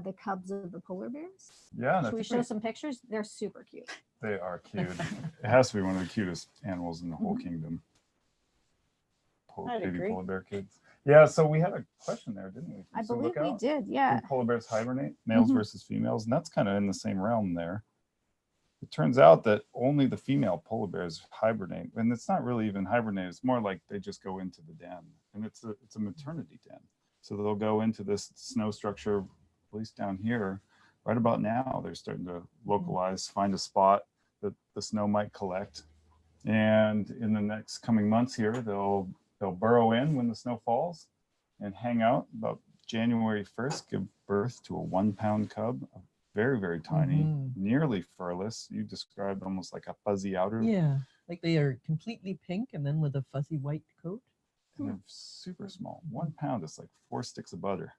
Speaker 6: the cubs of the polar bears.
Speaker 3: Yeah.
Speaker 6: Should we show some pictures? They're super cute.
Speaker 3: They are cute. It has to be one of the cutest animals in the whole kingdom. Baby polar bear kids. Yeah, so we had a question there, didn't we?
Speaker 6: I believe we did, yeah.
Speaker 3: Do polar bears hibernate, males versus females? And that's kind of in the same realm there. It turns out that only the female polar bears hibernate, and it's not really even hibernate. It's more like they just go into the den, and it's a maternity den. So they'll go into this snow structure, at least down here. Right about now, they're starting to localize, find a spot that the snow might collect, and in the next coming months here, they'll burrow in when the snow falls, and hang out about January 1st. Give birth to a 1-pound cub. Very, very tiny, nearly furless. You described almost like a fuzzy outer.
Speaker 2: Yeah, like they are completely pink and then with a fuzzy white coat.
Speaker 3: And they're super small. 1 pound is like 4 sticks of butter.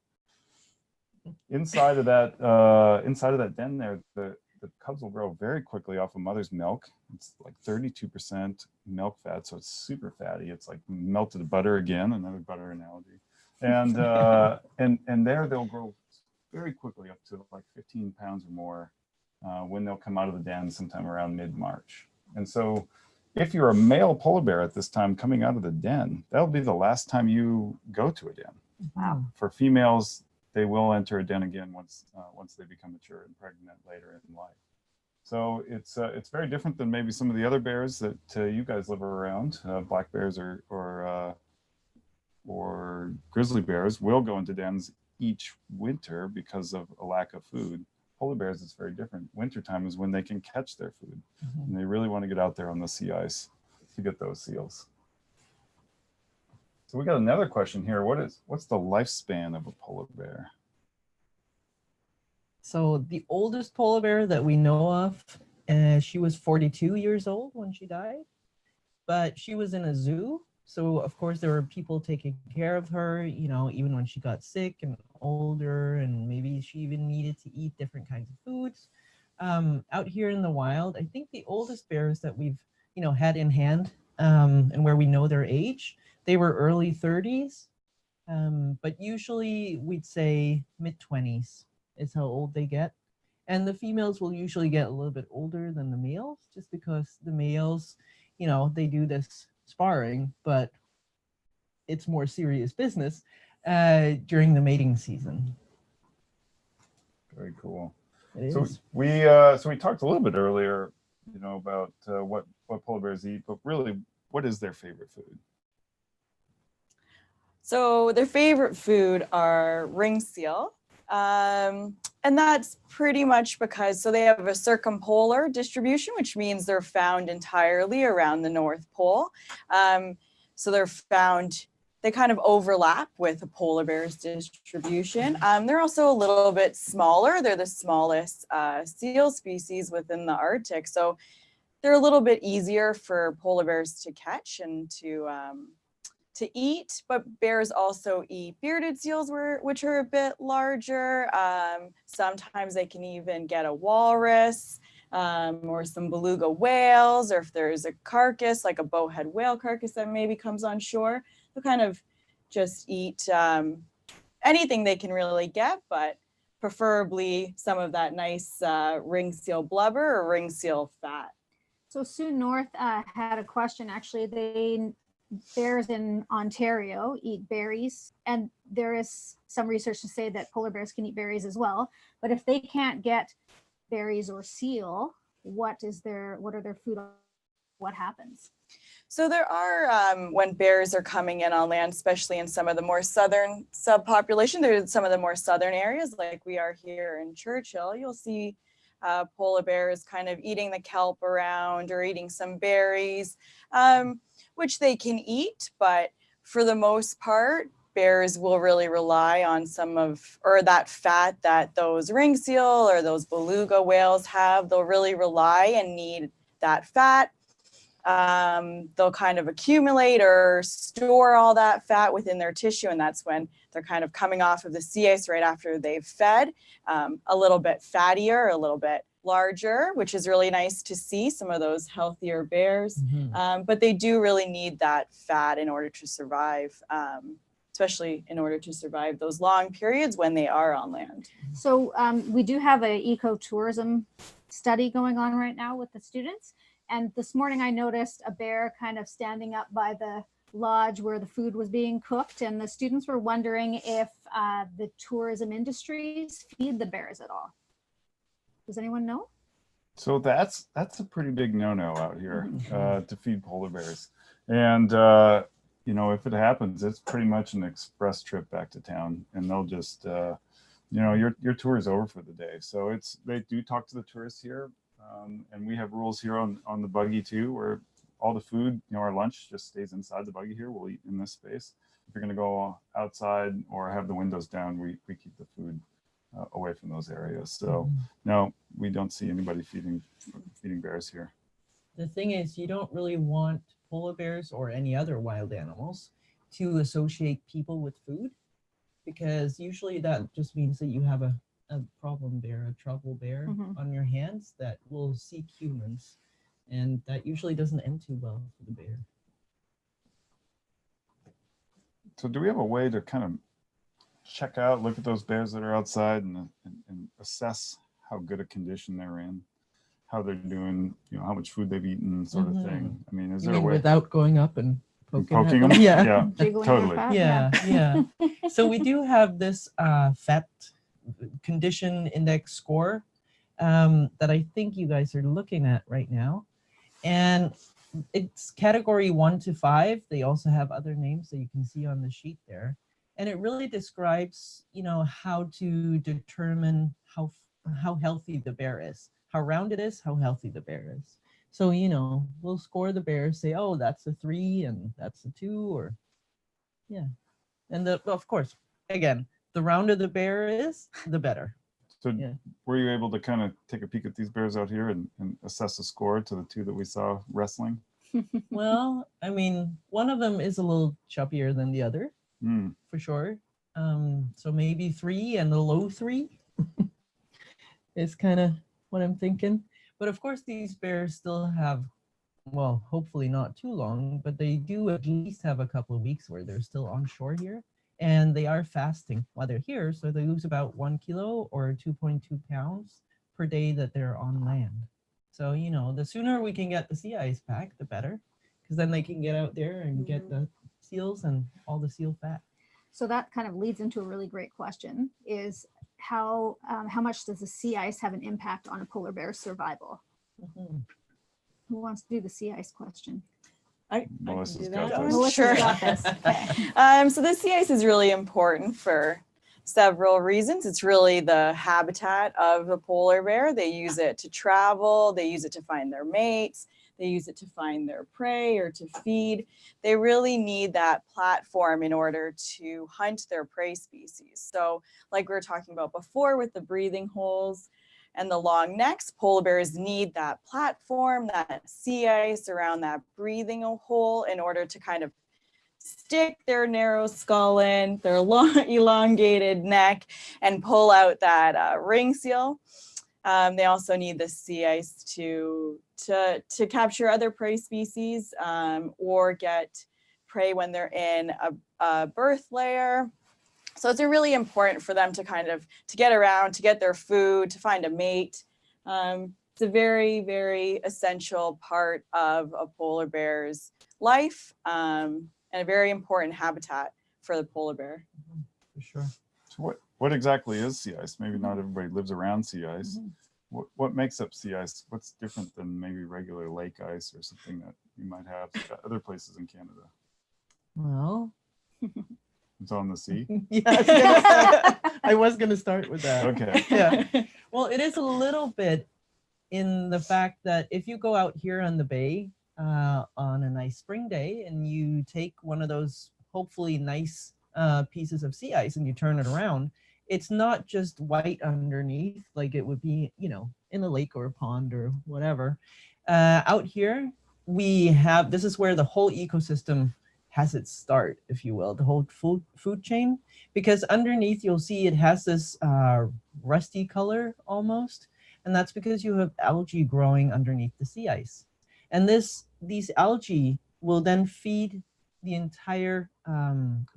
Speaker 3: Inside of that den there, the cubs will grow very quickly off of mother's milk. It's like 32% milk fat, so it's super fatty. It's like melted butter again, another butter analogy. And there they'll grow very quickly up to like 15 pounds or more when they'll come out of the den sometime around mid-March. And so if you're a male polar bear at this time coming out of the den, that'll be the last time you go to a den.
Speaker 6: Wow.
Speaker 3: For females, they will enter a den again once they become mature and pregnant later in life. So it's very different than maybe some of the other bears that you guys live around. Black bears or grizzly bears will go into dens each winter because of a lack of food. Polar bears, it's very different. Wintertime is when they can catch their food. And they really want to get out there on the sea ice to get those seals. So we got another question here. What's the lifespan of a polar bear?
Speaker 2: So the oldest polar bear that we know of, she was 42 years old when she died, but she was in a zoo. So of course there were people taking care of her, even when she got sick and older, and maybe she even needed to eat different kinds of foods. Out here in the wild, I think the oldest bears that we've, had in hand and where we know their age, they were early 30s, but usually we'd say mid-20s is how old they get. And the females will usually get a little bit older than the males, just because the males, they do this sparring, but it's more serious business during the mating season.
Speaker 3: Very cool.
Speaker 2: It
Speaker 3: So
Speaker 2: is.
Speaker 3: we talked a little bit earlier, about what polar bears eat, but really, what is their favorite food?
Speaker 5: So their favorite food are ring seal. And that's pretty much because, so they have a circumpolar distribution, which means they're found entirely around the North Pole. So they're found, they kind of overlap with a polar bear's distribution. They're also a little bit smaller. They're the smallest seal species within the Arctic. So they're a little bit easier for polar bears to catch and to eat, but bears also eat bearded seals, which are a bit larger. Sometimes they can even get a walrus or some beluga whales, or if there's a carcass, like a bowhead whale carcass that maybe comes on shore, they'll kind of just eat anything they can really get, but preferably some of that nice ring seal blubber or ring seal fat.
Speaker 6: So Sue North had a question. Actually, bears in Ontario eat berries, and there is some research to say that polar bears can eat berries as well. But if they can't get berries or seal, what are their food? What happens?
Speaker 5: So there are, when bears are coming in on land, especially in some of the more southern subpopulation, there's some of the more southern areas like we are here in Churchill, you'll see polar bears kind of eating the kelp around or eating some berries, which they can eat, but for the most part, bears will really rely on that fat that those ring seal or those beluga whales have. They'll really rely and need that fat. They'll kind of accumulate or store all that fat within their tissue, and that's when they're kind of coming off of the sea ice right after they've fed, a little bit fattier, a little bit larger, which is really nice to see some of those healthier bears.
Speaker 2: Mm-hmm.
Speaker 5: But they do really need that fat in order to survive, especially in order to survive those long periods when they are on land.
Speaker 6: So we do have an ecotourism study going on right now with the students. And this morning I noticed a bear kind of standing up by the lodge where the food was being cooked. And the students were wondering if the tourism industries feed the bears at all. Does anyone know?
Speaker 3: So that's a pretty big no-no out here, to feed polar bears. And if it happens, it's pretty much an express trip back to town, and they'll just your tour is over for the day. So they do talk to the tourists here, and we have rules here on the buggy too, where all the food, our lunch just stays inside the buggy here. We'll eat in this space. If you're going to go outside or have the windows down, we keep the food away from those areas. So no, we don't see anybody feeding bears here.
Speaker 2: The thing is, you don't really want polar bears or any other wild animals to associate people with food, because usually that just means that you have a problem bear, a trouble bear on your hands that will seek humans, and that usually doesn't end too well for the bear.
Speaker 3: So do we have a way to kind of look at those bears that are outside and assess how good a condition they're in, how they're doing, how much food they've eaten, sort of thing? I mean, is there a way
Speaker 2: without going up and
Speaker 3: poking them?
Speaker 2: Yeah,
Speaker 3: Totally.
Speaker 2: Yeah. So we do have this fat condition index score that I think you guys are looking at right now, and it's category 1 to 5. They also have other names that you can see on the sheet there, and it really describes how to determine how healthy the bear is, how round it is, how healthy the bear is. So we'll score the bear, say, oh, that's a 3 and that's a 2, or and of course, again, the rounder the bear is, the better.
Speaker 3: So were you able to kind of take a peek at these bears out here and assess the score to the 2 that we saw wrestling?
Speaker 2: Well, I mean, one of them is a little chubbier than the other, for sure. So maybe 3 and the low 3 is kind of what I'm thinking. But of course, these bears still have, well, hopefully not too long, but they do at least have a couple of weeks where they're still on shore here. And they are fasting while they're here. So they lose about 1 kilo or 2.2 pounds per day that they're on land. So, the sooner we can get the sea ice back, the better, because then they can get out there and get the seals and all the seal fat.
Speaker 6: So that kind of leads into a really great question: is how much does the sea ice have an impact on a polar bear's survival? Who wants to do the sea ice question?
Speaker 3: Melissa's got this.
Speaker 6: Melissa's
Speaker 5: Sure.
Speaker 6: got this. Okay.
Speaker 5: So the sea ice is really important for several reasons. It's really the habitat of the polar bear. They use it to travel, they use it to find their mates, they use it to find their prey or to feed. They really need that platform in order to hunt their prey species. So like we were talking about before with the breathing holes and the long necks, polar bears need that platform, that sea ice around that breathing hole in order to kind of stick their narrow skull in, their long elongated neck, and pull out that ring seal. They also need the sea ice to capture other prey species or get prey when they're in a birth layer. So it's really important for them to to get around, to get their food, to find a mate. It's a very, very essential part of a polar bear's life and a very important habitat for the polar bear.
Speaker 2: For sure.
Speaker 3: So what exactly is sea ice? Maybe not everybody lives around sea ice. What makes up sea ice? What's different than maybe regular lake ice or something that you might have at other places in Canada?
Speaker 2: Well,
Speaker 3: it's on the sea.
Speaker 2: Yeah, I was gonna start with that.
Speaker 3: Okay.
Speaker 2: Yeah. Well, it is a little bit in the fact that if you go out here on the bay on a nice spring day and you take one of those hopefully nice pieces of sea ice and you turn it around, it's not just white underneath like it would be, in a lake or a pond or whatever. Out here, this is where the whole ecosystem has its start, if you will, the whole food chain, because underneath you'll see it has this rusty color almost, and that's because you have algae growing underneath the sea ice. And these algae will then feed the entire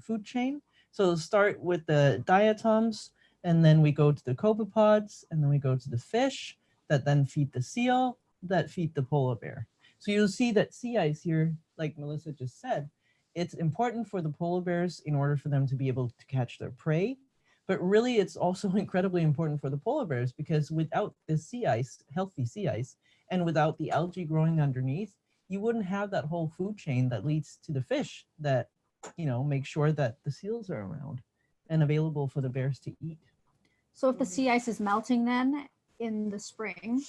Speaker 2: food chain. So it'll start with the diatoms, and then we go to the copepods, and then we go to the fish that then feed the seal, that feed the polar bear. So you'll see that sea ice here, like Melissa just said, it's important for the polar bears in order for them to be able to catch their prey. But really, it's also incredibly important for the polar bears because without this sea ice, healthy sea ice, and without the algae growing underneath, you wouldn't have that whole food chain that leads to the fish that, make sure that the seals are around and available for the bears to eat.
Speaker 6: So if the sea ice is melting then in the spring,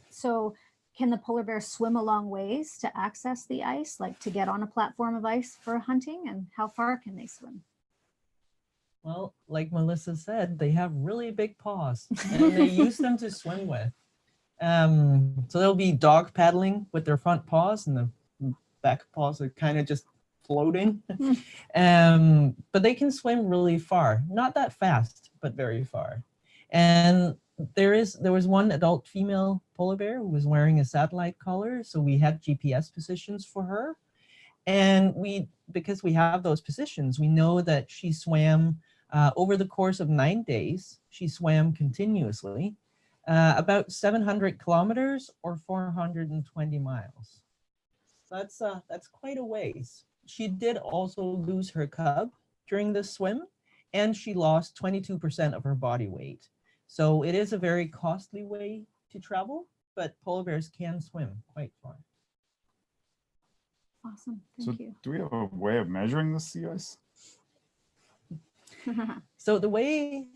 Speaker 6: so can the polar bear swim a long ways to access the ice, like to get on a platform of ice for hunting? And how far can they swim?
Speaker 2: Well, like Melissa said, they have really big paws and they use them to swim with. So they'll be dog paddling with their front paws and the back paws are kind of just floating. But they can swim really far, not that fast, but very far. And there was one adult female polar bear who was wearing a satellite collar, so we had GPS positions for her. And because we have those positions, we know that she swam over the course of 9 days. She swam continuously about 700 kilometers or 420 miles. So that's quite a ways. She did also lose her cub during this swim, and she lost 22% of her body weight. So it is a very costly way to travel, but polar bears can swim quite far.
Speaker 6: Awesome, thank you.
Speaker 3: Do we have a way of measuring the sea ice?
Speaker 2: So the way,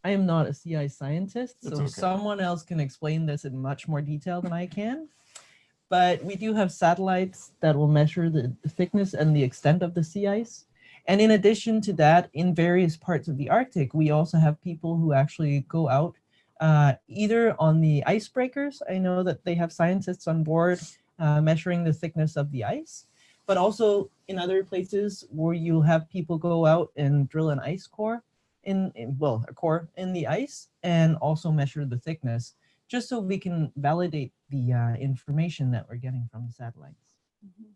Speaker 2: I am not a sea ice scientist, so
Speaker 3: okay.
Speaker 2: Someone else can explain this in much more detail than I can. But we do have satellites that will measure the thickness and the extent of the sea ice. And in addition to that, in various parts of the Arctic, we also have people who actually go out either on the icebreakers. I know that they have scientists on board measuring the thickness of the ice, but also in other places where you'll have people go out and drill an ice core a core in the ice and also measure the thickness, just so we can validate the information that we're getting from the satellites.
Speaker 6: Mm-hmm.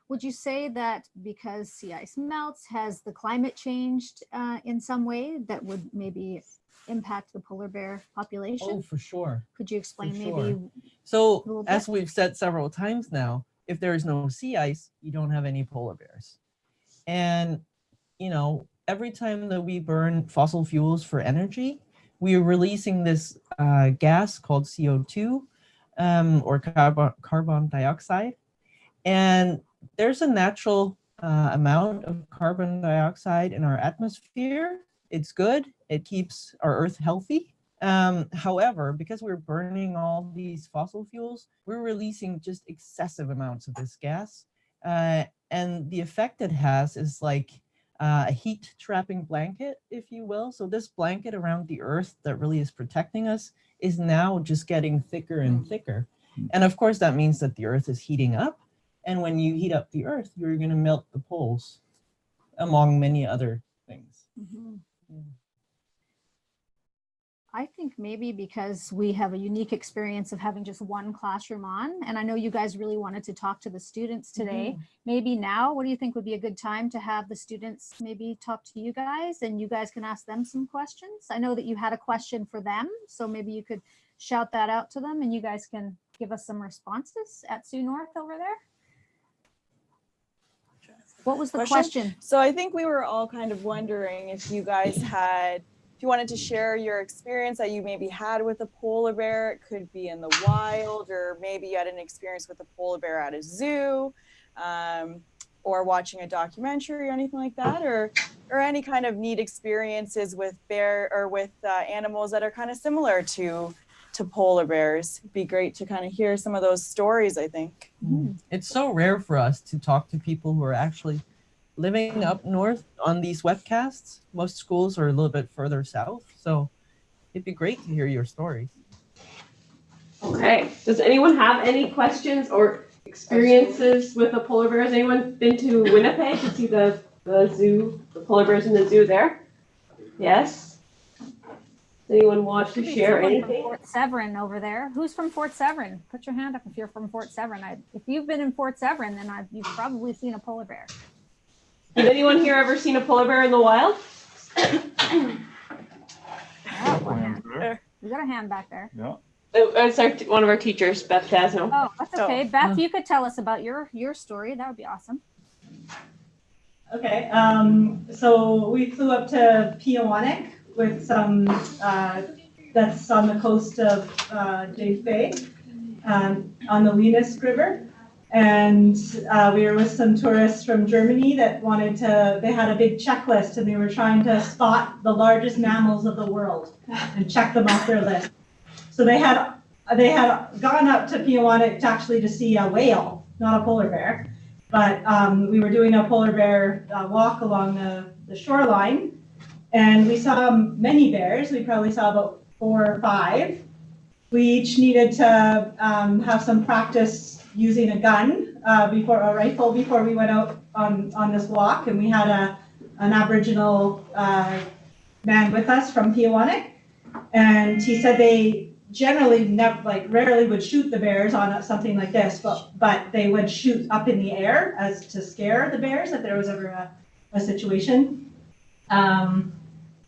Speaker 6: Would you say that because sea ice melts, has the climate changed in some way that would maybe impact the polar bear population?
Speaker 2: Oh, for sure.
Speaker 6: Could you explain
Speaker 2: For sure.
Speaker 6: maybe?
Speaker 2: So as we've said several times now, if there is no sea ice, you don't have any polar bears. And, you know, every time that we burn fossil fuels for energy, we are releasing this gas called CO2 or carbon dioxide. And there's a natural amount of carbon dioxide in our atmosphere. It's good. It keeps our Earth healthy. However, because we're burning all these fossil fuels, we're releasing just excessive amounts of this gas. And the effect it has is like a heat trapping blanket, if you will. So this blanket around the Earth that really is protecting us is now just getting thicker and thicker. And of course, that means that the Earth is heating up. And when you heat up the Earth, you're going to melt the poles, among many other things.
Speaker 6: Mm-hmm. Yeah. I think maybe because we have a unique experience of having just one classroom on, and I know you guys really wanted to talk to the students today. Mm-hmm. Maybe now, what do you think would be a good time to have the students maybe talk to you guys, and you guys can ask them some questions? I know that you had a question for them, so maybe you could shout that out to them and you guys can give us some responses at Sioux North over there. What was the question?
Speaker 5: So I think we were all kind of wondering if you guys had, if you wanted to share your experience that you maybe had with a polar bear. It could be in the wild, or maybe you had an experience with a polar bear at a zoo, or watching a documentary or anything like that, or any kind of neat experiences with bear or with animals that are kind of similar to polar bears. It'd be great to kind of hear some of those stories, I think.
Speaker 2: It's so rare for us to talk to people who are actually living up north on these webcasts. Most schools are a little bit further south, so it'd be great to hear your stories.
Speaker 8: Okay, does anyone have any questions or experiences with the polar bears? Anyone been to Winnipeg to see the zoo, the polar bears in the zoo there? Yes? Anyone want to share anything?
Speaker 6: Fort Severn over there. Who's from Fort Severn? Put your hand up if you're from Fort Severn. If you've been in Fort Severn, then you've probably seen a polar bear.
Speaker 8: Has anyone here ever seen a polar bear in the wild?
Speaker 6: We got a hand back there.
Speaker 3: Yeah.
Speaker 8: It's one of our teachers, Beth Dasno.
Speaker 6: Oh, that's okay. Beth, you could tell us about your story. That would be awesome.
Speaker 9: Okay, so we flew up to Peawanuck with some, that's on the coast of Dave Bay, on the Weenus River. And we were with some tourists from Germany that they had a big checklist and they were trying to spot the largest mammals of the world and check them off their list. So they had gone up to Peawanuck actually to see a whale, not a polar bear. But we were doing a polar bear walk along the shoreline, and we saw many bears. We probably saw about 4 or 5. We each needed to have some practice using a gun a rifle before we went out on this walk. And we had an Aboriginal man with us from Peawanuck, and he said they generally rarely would shoot the bears on something like this, but they would shoot up in the air as to scare the bears if there was ever a situation.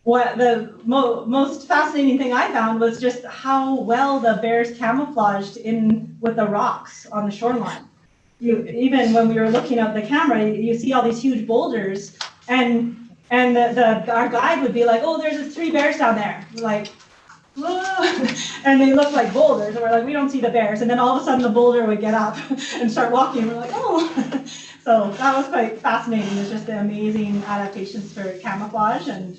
Speaker 9: What the most fascinating thing I found was just how well the bears camouflaged in with the rocks on the shoreline. Even when we were looking at the camera, you see all these huge boulders, and our guide would be like, "Oh, there's 3 bears down there." We're like, whoa. And they look like boulders, and we're like, we don't see the bears. And then all of a sudden the boulder would get up and start walking. We're like, oh. So that was quite fascinating. It's just the amazing adaptations for camouflage. And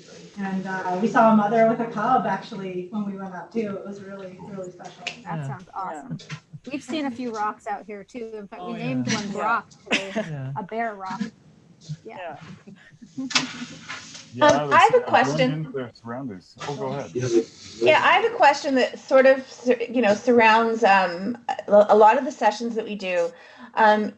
Speaker 9: we saw a mother with a cub actually when we went up too. It was really, really special.
Speaker 6: That sounds awesome. Yeah. We've seen a few rocks out here too. In fact, we named one rock today, a bear rock. Yeah.
Speaker 1: I have a question.
Speaker 3: Their surroundings. Oh, go ahead.
Speaker 1: Yeah, I have a question that sort of, surrounds a lot of the sessions that we do.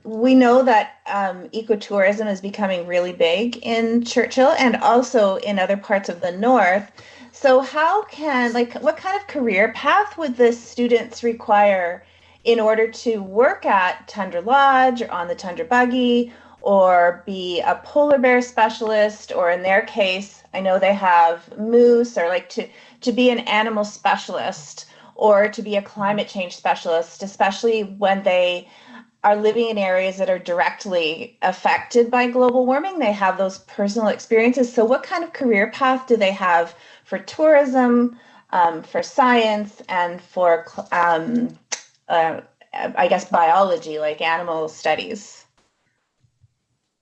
Speaker 1: We know that ecotourism is becoming really big in Churchill and also in other parts of the north. So what kind of career path would the students require in order to work at Tundra Lodge or on the Tundra Buggy, or be a polar bear specialist, or in their case, I know they have moose, or to be an animal specialist, or to be a climate change specialist, especially when they are living in areas that are directly affected by global warming. They have those personal experiences. So what kind of career path do they have for tourism, for science, and for, I guess, biology, like animal studies?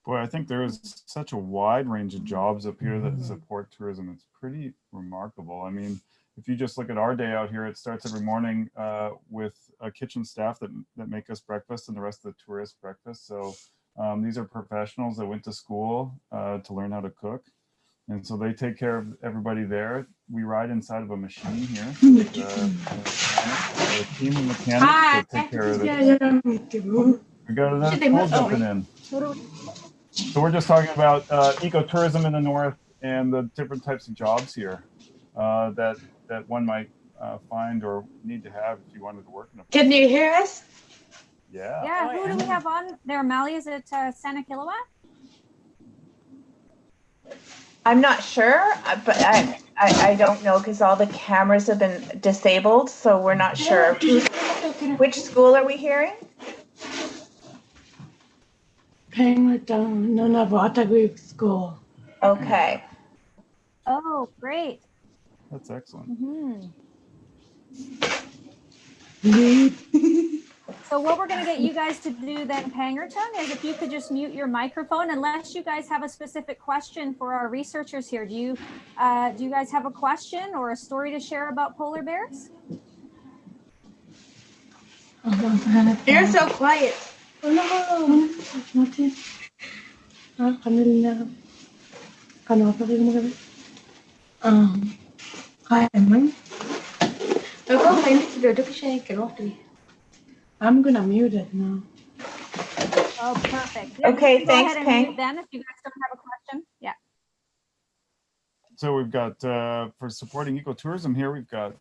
Speaker 3: Boy, I think there is such a wide range of jobs up here that support tourism. It's pretty remarkable. I mean, if you just look at our day out here, it starts every morning with a kitchen staff that make us breakfast and the rest of the tourists breakfast. So these are professionals that went to school to learn how to cook. And so they take care of everybody there. We ride inside of a machine here. With, a team of mechanics that take care of it. We got another school jumping in. So we're just talking about ecotourism in the north and the different types of jobs here that one might find or need to have if you wanted to work in a place.
Speaker 11: Can you hear us?
Speaker 3: Yeah.
Speaker 6: Yeah, who do we have on there? Mally, is it Santa Kilowatt?
Speaker 1: I'm not sure, but I don't know because all the cameras have been disabled, so we're not sure. Which school are we hearing?
Speaker 11: Penguin, Watergroup School.
Speaker 1: Okay.
Speaker 6: Oh, great.
Speaker 3: That's excellent.
Speaker 6: So what we're going to get you guys to do then, Pangerton, is if you could just mute your microphone, unless you guys have a specific question for our researchers here. Do you guys have a question or a story to share about polar bears?
Speaker 11: You're so quiet. Oh no, nothing. I'm gonna mute it now.
Speaker 6: Oh, perfect.
Speaker 1: Okay,
Speaker 6: Go
Speaker 1: thanks,
Speaker 6: ahead and
Speaker 1: Pang.
Speaker 6: mute then if you guys don't have a question. Yeah.
Speaker 3: So we've got for supporting ecotourism here, we've got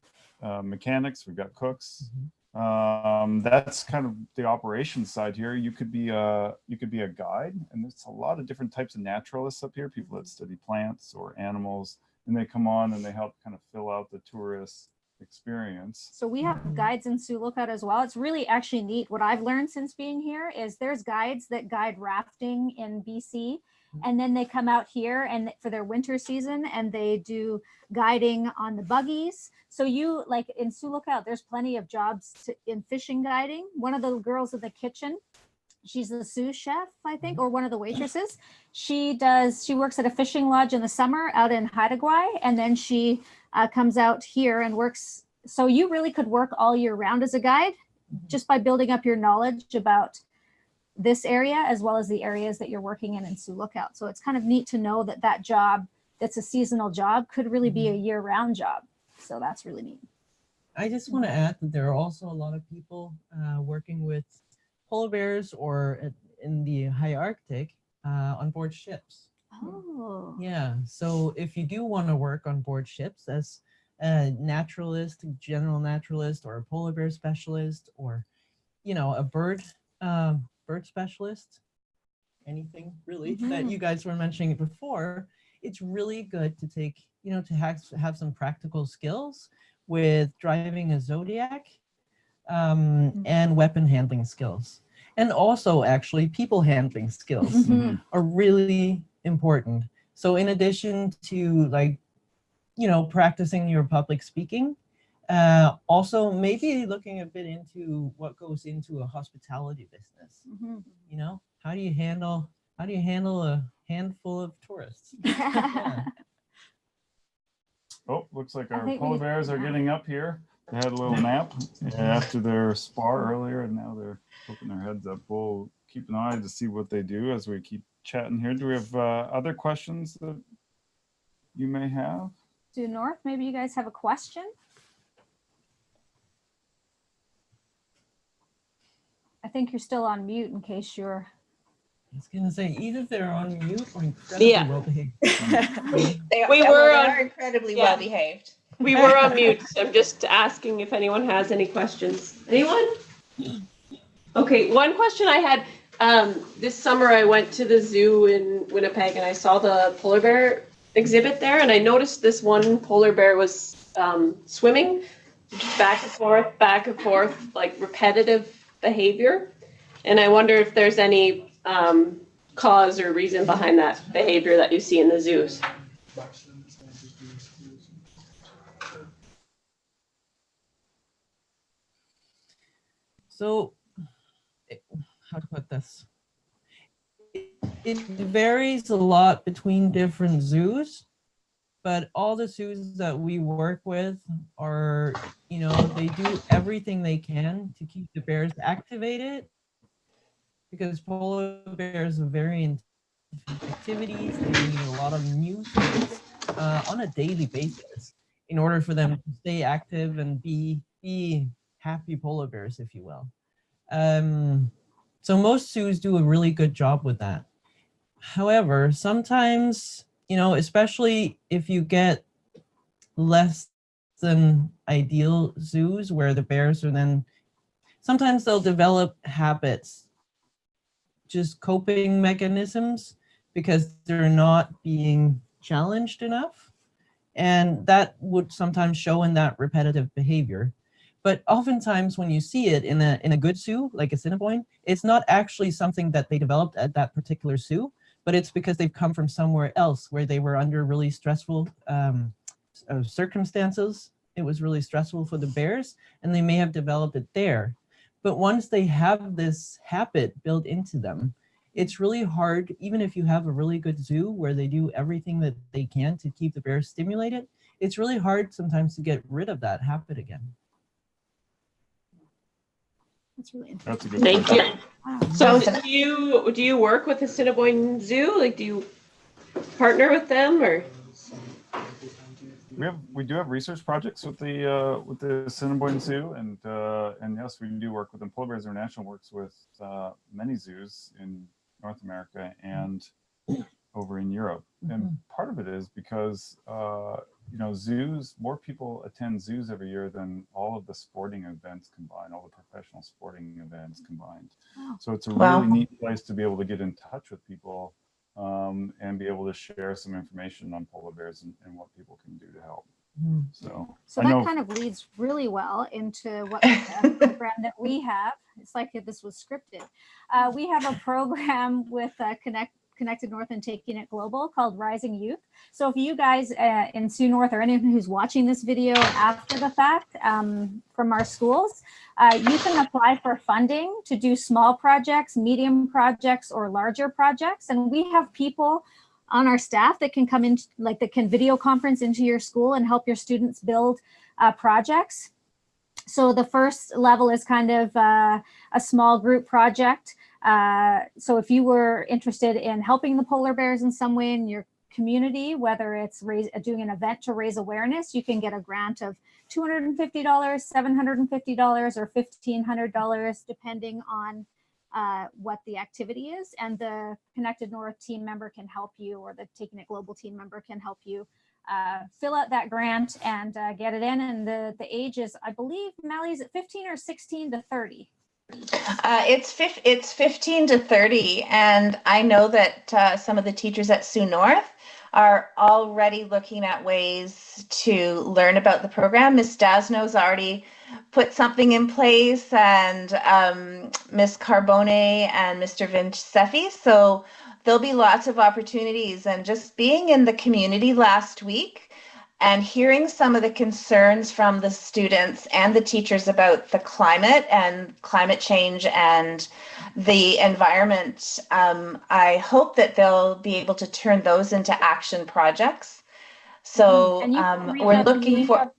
Speaker 3: mechanics, we've got cooks. That's kind of the operations side here. You could be a guide, and there's a lot of different types of naturalists up here, people that study plants or animals, and they come on and they help kind of fill out the tourist experience.
Speaker 6: So we have guides in Sioux Lookout as well. It's really actually neat. What I've learned since being here is there's guides that guide rafting in BC, and then they come out here and for their winter season and they do guiding on the buggies. So you, like in Sioux Lookout, there's plenty of jobs in fishing guiding. One of the girls in the kitchen, she's the sous chef, I think, or one of the waitresses. She works at a fishing lodge in the summer out in Haida Gwaii, and then she comes out here and works. So you really could work all year round as a guide just by building up your knowledge about this area as well as the areas that you're working in Sioux Lookout. So it's kind of neat to know that that job that's a seasonal job could really be a year-round job. So that's really neat.
Speaker 2: I just want to add that there are also a lot of people working with polar bears or in the high Arctic on board ships.
Speaker 6: Oh.
Speaker 2: Yeah, so if you do want to work on board ships as a naturalist, general naturalist, or a polar bear specialist, or, you know, a bird specialist, anything really that you guys were mentioning before, it's really good to take, you know, to have some practical skills with driving a Zodiac and weapon handling skills. And also actually people handling skills are really important. So in addition to, like, you know, practicing your public speaking, also maybe looking a bit into what goes into a hospitality business. You know, how do you handle a handful of tourists? Yeah.
Speaker 3: Oh, looks like our polar bears are getting up here. They had a little nap after their spar earlier, and now they're poking their heads up. We'll keep an eye to see what they do as we keep chatting here. Do we have other questions that you may have?
Speaker 6: Due North, maybe you guys have a question? I think you're still on mute in case you're...
Speaker 2: I was going to say, either they're on mute or incredibly well behaved.
Speaker 8: We were
Speaker 1: incredibly well behaved.
Speaker 8: We were on mute. I'm just asking if anyone has any questions. Anyone? Okay, one question I had, this summer I went to the zoo in Winnipeg and I saw the polar bear exhibit there, and I noticed this one polar bear was swimming back and forth, like repetitive behavior. And I wonder if there's any cause or reason behind that behavior that you see in the zoos.
Speaker 2: So, how to put this? It varies a lot between different zoos, but all the zoos that we work with are, you know, they do everything they can to keep the bears activated, because polar bears are very into activities. They need a lot of new things on a daily basis in order for them to stay active and be happy polar bears, if you will. So most zoos do a really good job with that. However, sometimes, you know, especially if you get less than ideal zoos where the bears are then, sometimes they'll develop habits, just coping mechanisms, because they're not being challenged enough. And that would sometimes show in that repetitive behavior. But oftentimes when you see it in a good zoo, like a Assiniboine, it's not actually something that they developed at that particular zoo, but it's because they've come from somewhere else where they were under really stressful circumstances. It was really stressful for the bears, and they may have developed it there. But once they have this habit built into them, it's really hard, even if you have a really good zoo where they do everything that they can to keep the bears stimulated, it's really hard sometimes to get rid of that habit again.
Speaker 6: That's really interesting.
Speaker 3: That's a good
Speaker 8: Thank you.
Speaker 6: Wow.
Speaker 8: So do you work with the Assiniboine Zoo? Like, do you partner with them, or?
Speaker 3: We do have research projects with the Assiniboine Zoo, and yes, we do work with them. Polar Bears International works with many zoos in North America and over in Europe. And part of it is because you know, zoos, more people attend zoos every year than all of the sporting events combined, all the professional sporting events combined.
Speaker 6: Wow.
Speaker 3: So it's a really neat place to be able to get in touch with people and be able to share some information on polar bears and what people can do to help. So
Speaker 6: that kind of leads really well into what the program that we have. It's like if this was scripted. We have a program with Connected North and Taking It Global called Rising Youth. So if you guys in Sioux North or anyone who's watching this video after the fact from our schools, you can apply for funding to do small projects, medium projects, or larger projects. And we have people on our staff that can come in, like that can video conference into your school and help your students build projects. So the first level is kind of a small group project. So if you were interested in helping the polar bears in some way in your community, whether it's doing an event to raise awareness, you can get a grant of $250, $750, or $1,500, depending on what the activity is. And the Connected North team member can help you, or the Taking It Global team member can help you fill out that grant and get it in. And the age is, I believe, Mally, is it 15 or 16 to 30?
Speaker 1: It's 15 to 30, and I know that some of the teachers at Sioux North are already looking at ways to learn about the program. Ms. Dasno's already put something in place, and Ms. Carbone and Mr. Vincefi. So there'll be lots of opportunities. And just being in the community last week and hearing some of the concerns from the students and the teachers about the climate and climate change and the environment, I hope that they'll be able to turn those into action projects. So we're looking for,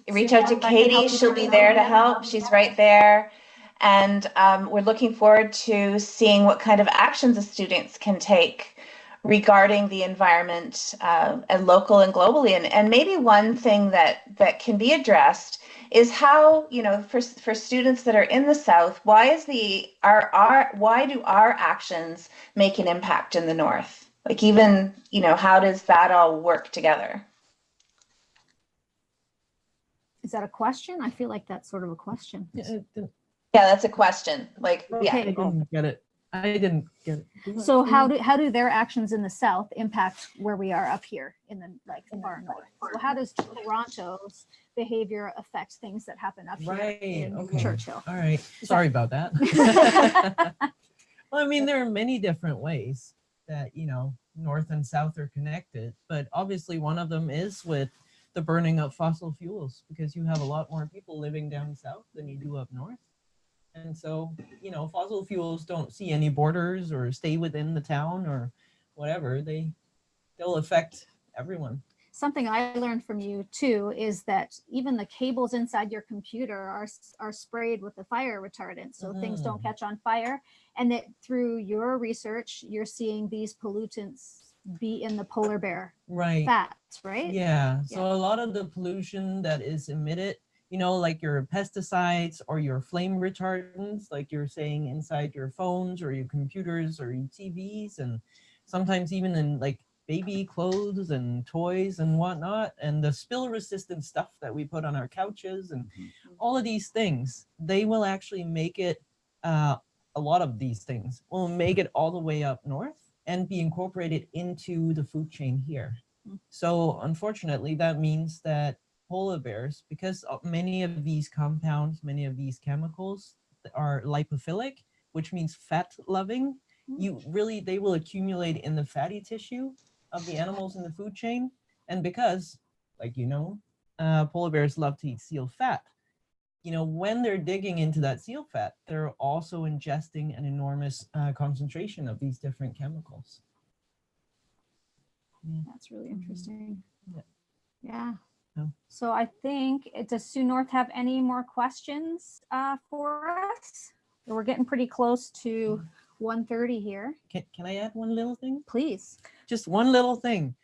Speaker 1: reach out to Katie. She'll be there to help. She's right there. And we're looking forward to seeing what kind of actions the students can take regarding the environment, and local and globally. And maybe one thing that can be addressed is how, you know, for students that are in the South, why do our actions make an impact in the North? Like, even, you know, how does that all work together?
Speaker 6: Is that a question? I feel like that's sort of a question.
Speaker 1: Yeah, that's a question. Like,
Speaker 6: okay.
Speaker 2: I didn't get it. I didn't get it.
Speaker 6: So how do their actions in the south impact where we are up here in the far north? So how does Toronto's behavior affect things that happen up here in Churchill?
Speaker 2: All right. Sorry about that. Well, I mean, there are many different ways that, you know, north and south are connected, but obviously one of them is with the burning of fossil fuels, because you have a lot more people living down south than you do up north. And so, you know, fossil fuels don't see any borders or stay within the town or whatever. They'll affect everyone.
Speaker 6: Something I learned from you too is that even the cables inside your computer are sprayed with the fire retardant, so things don't catch on fire. And that through your research, you're seeing these pollutants be in the polar bear fats, right?
Speaker 2: Yeah. So a lot of the pollution that is emitted, you know, like your pesticides or your flame retardants, like you're saying, inside your phones or your computers or your TVs, and sometimes even in like baby clothes and toys and whatnot, and the spill resistant stuff that we put on our couches and all of these things, they will actually make it, a lot of these things will make it all the way up north and be incorporated into the food chain here. So unfortunately, that means that polar bears, because many of these compounds, many of these chemicals are lipophilic, which means fat loving, they will accumulate in the fatty tissue of the animals in the food chain. And because, like, you know, polar bears love to eat seal fat, you know, when they're digging into that seal fat, they're also ingesting an enormous concentration of these different chemicals.
Speaker 6: That's really interesting. Yeah.
Speaker 2: No.
Speaker 6: So I think, does Sioux North have any more questions for us? We're getting pretty close to 1:30 here.
Speaker 2: Can I add one little thing?
Speaker 6: Please.
Speaker 2: Just one little thing.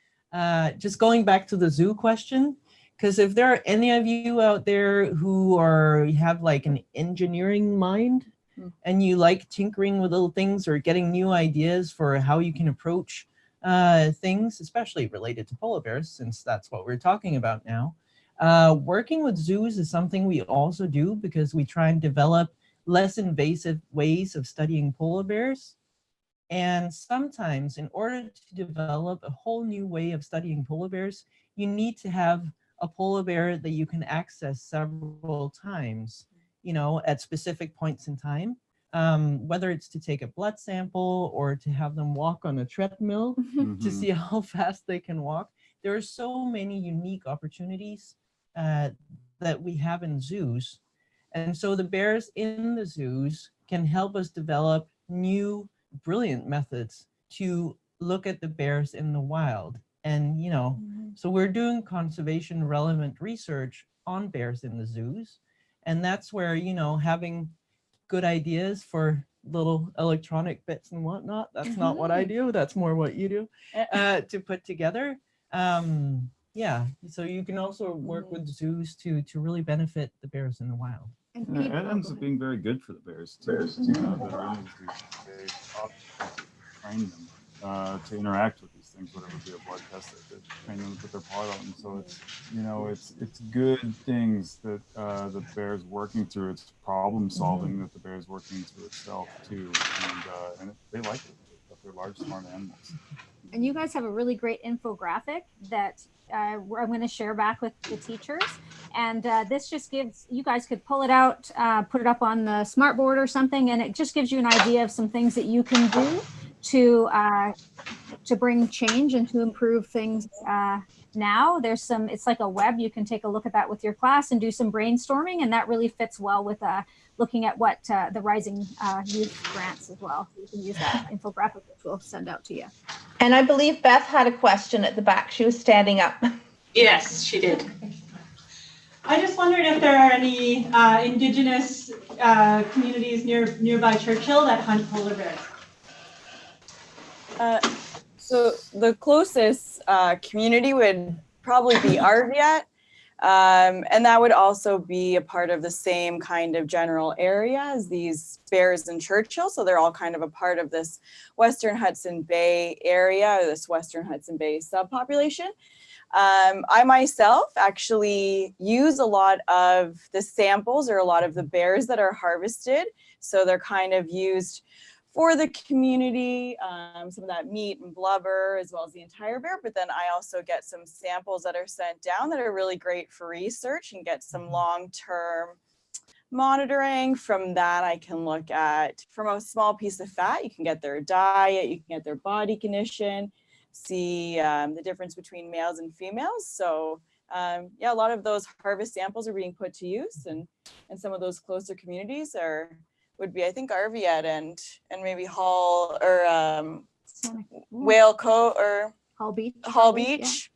Speaker 2: Just going back to the zoo question, because if there are any of you out there who have like an engineering mind and you like tinkering with little things or getting new ideas for how you can approach things, especially related to polar bears, since that's what we're talking about now. Working with zoos is something we also do because we try and develop less invasive ways of studying polar bears. And sometimes in order to develop a whole new way of studying polar bears, you need to have a polar bear that you can access several times, you know, at specific points in time. Whether it's to take a blood sample or to have them walk on a treadmill to see how fast they can walk. There are so many unique opportunities that we have in zoos. And so the bears in the zoos can help us develop new, brilliant methods to look at the bears in the wild. And, you know, so we're doing conservation relevant research on bears in the zoos. And that's where, you know, having good ideas for little electronic bits and whatnot. That's not what I do. That's more what you do to put together. Yeah, so you can also work with zoos to really benefit the bears in the wild.
Speaker 3: And it ends up being very good for the bears too. They train them to interact with these things, whatever be a blood test that they train them to put their paw on. So it's, you know, it's good things that the bear's working through. It's problem solving that the bear's working through itself too, and they like it. They're large, smart animals.
Speaker 6: And you guys have a really great infographic that I'm going to share back with the teachers. And this just gives, you guys could pull it out, put it up on the smartboard or something, and it just gives you an idea of some things that you can do to bring change and to improve things now. There's some, it's like a web, you can take a look at that with your class and do some brainstorming, and that really fits well with looking at what the Rising Youth grants as well. You can use that infographic, which we'll send out to you.
Speaker 1: And I believe Beth had a question at the back. She was standing up.
Speaker 8: Yes, she did.
Speaker 9: I just wondered if there are any Indigenous communities nearby Churchill that hunt polar bears.
Speaker 5: So the closest community would probably be Arviat. And that would also be a part of the same kind of general area as these bears in Churchill. So they're all kind of a part of this Western Hudson Bay area, or this Western Hudson Bay subpopulation. I myself actually use a lot of the samples or a lot of the bears that are harvested. So they're kind of used for the community, some of that meat and blubber, as well as the entire bear. But then I also get some samples that are sent down that are really great for research and get some long-term monitoring. From that, I can look at, from a small piece of fat, you can get their diet, you can get their body condition, see the difference between males and females. So yeah, a lot of those harvest samples are being put to use, and some of those closer communities would be, I think, Arviat and maybe Hull or Whale Cove or
Speaker 6: Hull Beach.
Speaker 5: Hull Beach.
Speaker 6: Yeah.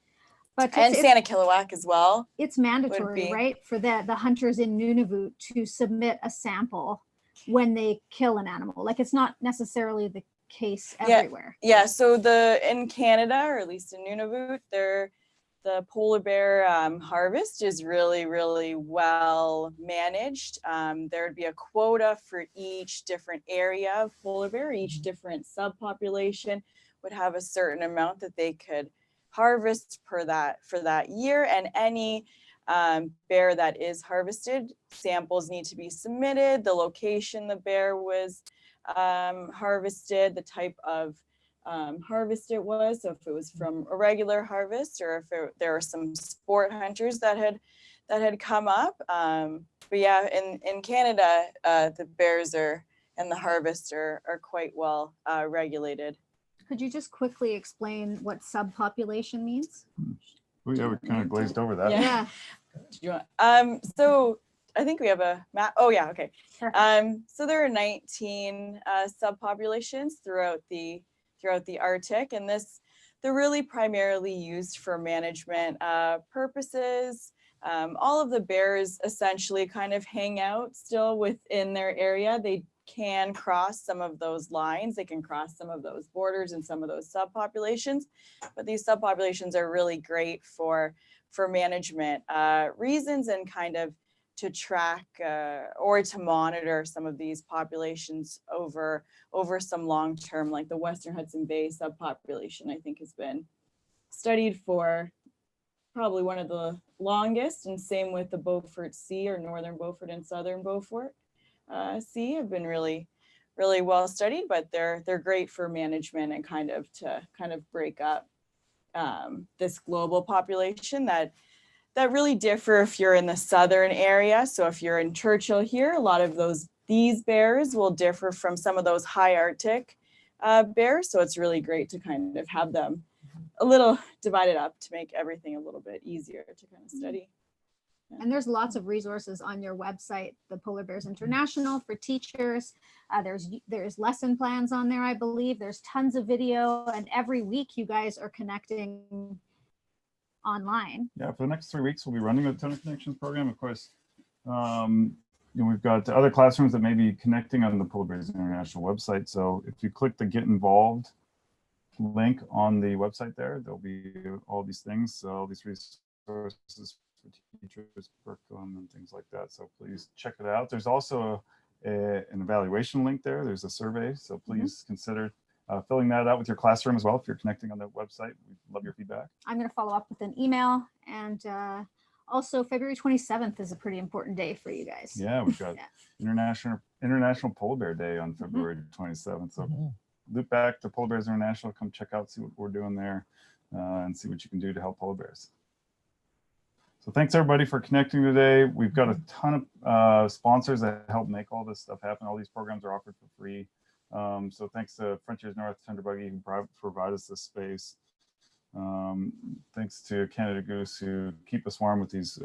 Speaker 6: But
Speaker 5: and Santa Kilowak as well.
Speaker 6: It's mandatory, right, for the hunters in Nunavut to submit a sample when they kill an animal. Like, it's not necessarily the case everywhere.
Speaker 5: Yeah, so in Canada, or at least in Nunavut, the polar bear harvest is really, really well managed. There'd be a quota for each different area of polar bear. Each different subpopulation would have a certain amount that they could harvest for that year. And any bear that is harvested, samples need to be submitted, the location the bear was harvested, the type of harvest it was, so if it was from a regular harvest or if there were some sport hunters that had come up. But yeah, in Canada, the bears and the harvest are quite well regulated.
Speaker 6: Could you just quickly explain what subpopulation means?
Speaker 3: Oh, yeah, we kind of glazed over that.
Speaker 6: Yeah.
Speaker 5: Did you want, so I think we have a map. Oh yeah, okay. So there are 19 subpopulations throughout the Arctic, and they're really primarily used for management purposes. All of the bears essentially kind of hang out still within their area. They can cross some of those lines, they can cross some of those borders and some of those subpopulations, but these subpopulations are really great for management reasons and kind of to track or to monitor some of these populations over some long term, like the Western Hudson Bay subpopulation, I think has been studied for probably one of the longest, and same with the Beaufort Sea, or Northern Beaufort and Southern Beaufort Sea have been really, really well studied, but they're great for management and kind of to break up this global population that really differ if you're in the southern area. So if you're in Churchill here, a lot of these bears will differ from some of those high Arctic bears. So it's really great to kind of have them a little divided up to make everything a little bit easier to kind of study. Yeah.
Speaker 6: And there's lots of resources on your website, the Polar Bears International, for teachers. There's lesson plans on there, I believe. There's tons of video, and every week you guys are connecting online.
Speaker 3: Yeah, for the next 3 weeks, we'll be running a Tender Connections program. Of course, we've got other classrooms that may be connecting on the Polar Bears International website. So if you click the Get Involved link on the website there'll be all these things, all these resources for teachers, curriculum, and things like that. So please check it out. There's also an evaluation link there. There's a survey. So please consider filling that out with your classroom as well if you're connecting on the website. We'd love your feedback.
Speaker 6: I'm going to follow up with an email, and also February 27th is a pretty important day for you guys.
Speaker 3: Yeah, we've got International Polar Bear Day on February 27th. So loop back to Polar Bears International, come check out, see what we're doing there, and see what you can do to help polar bears. So thanks everybody for connecting today. We've got a ton of sponsors that help make all this stuff happen. All these programs are offered for free. So thanks to Frontiers North, Tender Buggy, who provide us this space. Thanks to Canada Goose, who keep us warm with these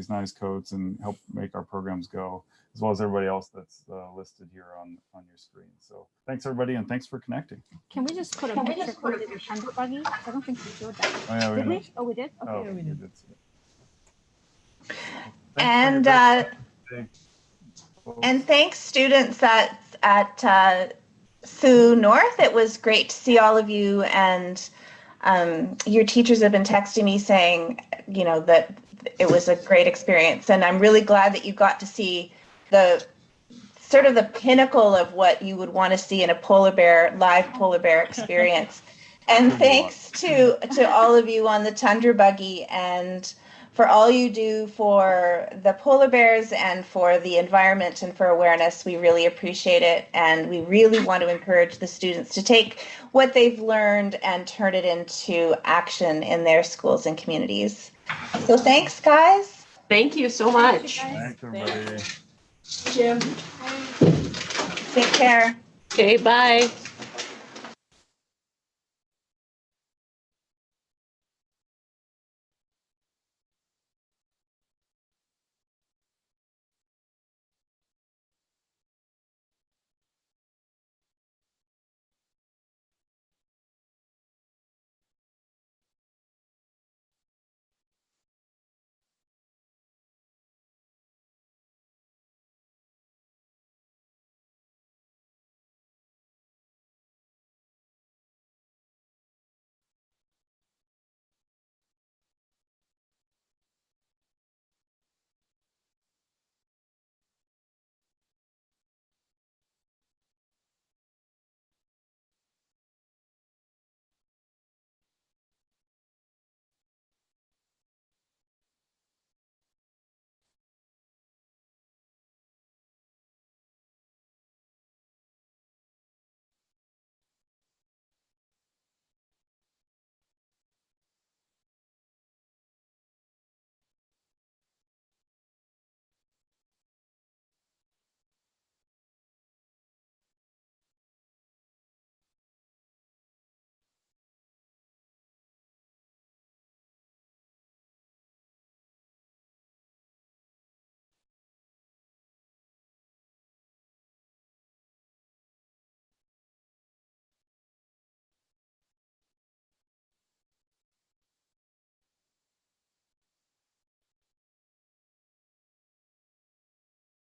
Speaker 3: nice coats and help make our programs go, as well as everybody else that's listed here on your screen. So thanks everybody, and thanks for connecting.
Speaker 6: Can we just put a picture quote of the Tender Buggy? I don't think we showed that.
Speaker 3: Oh, yeah,
Speaker 6: did we? Oh, we did? Okay.
Speaker 3: Oh, we did.
Speaker 1: And thanks students at Sioux North. It was great to see all of you, and your teachers have been texting me saying, that it was a great experience, and I'm really glad that you got to see the sort of the pinnacle of what you would want to see in a live polar bear experience. And thanks to all of you on the Tundra Buggy and for all you do for the polar bears and for the environment and for awareness. We really appreciate it. And we really want to encourage the students to take what they've learned and turn it into action in their schools and communities. So thanks, guys.
Speaker 8: Thank you so much.
Speaker 3: Thanks, everybody.
Speaker 9: Jim.
Speaker 1: Take care.
Speaker 8: Okay, bye.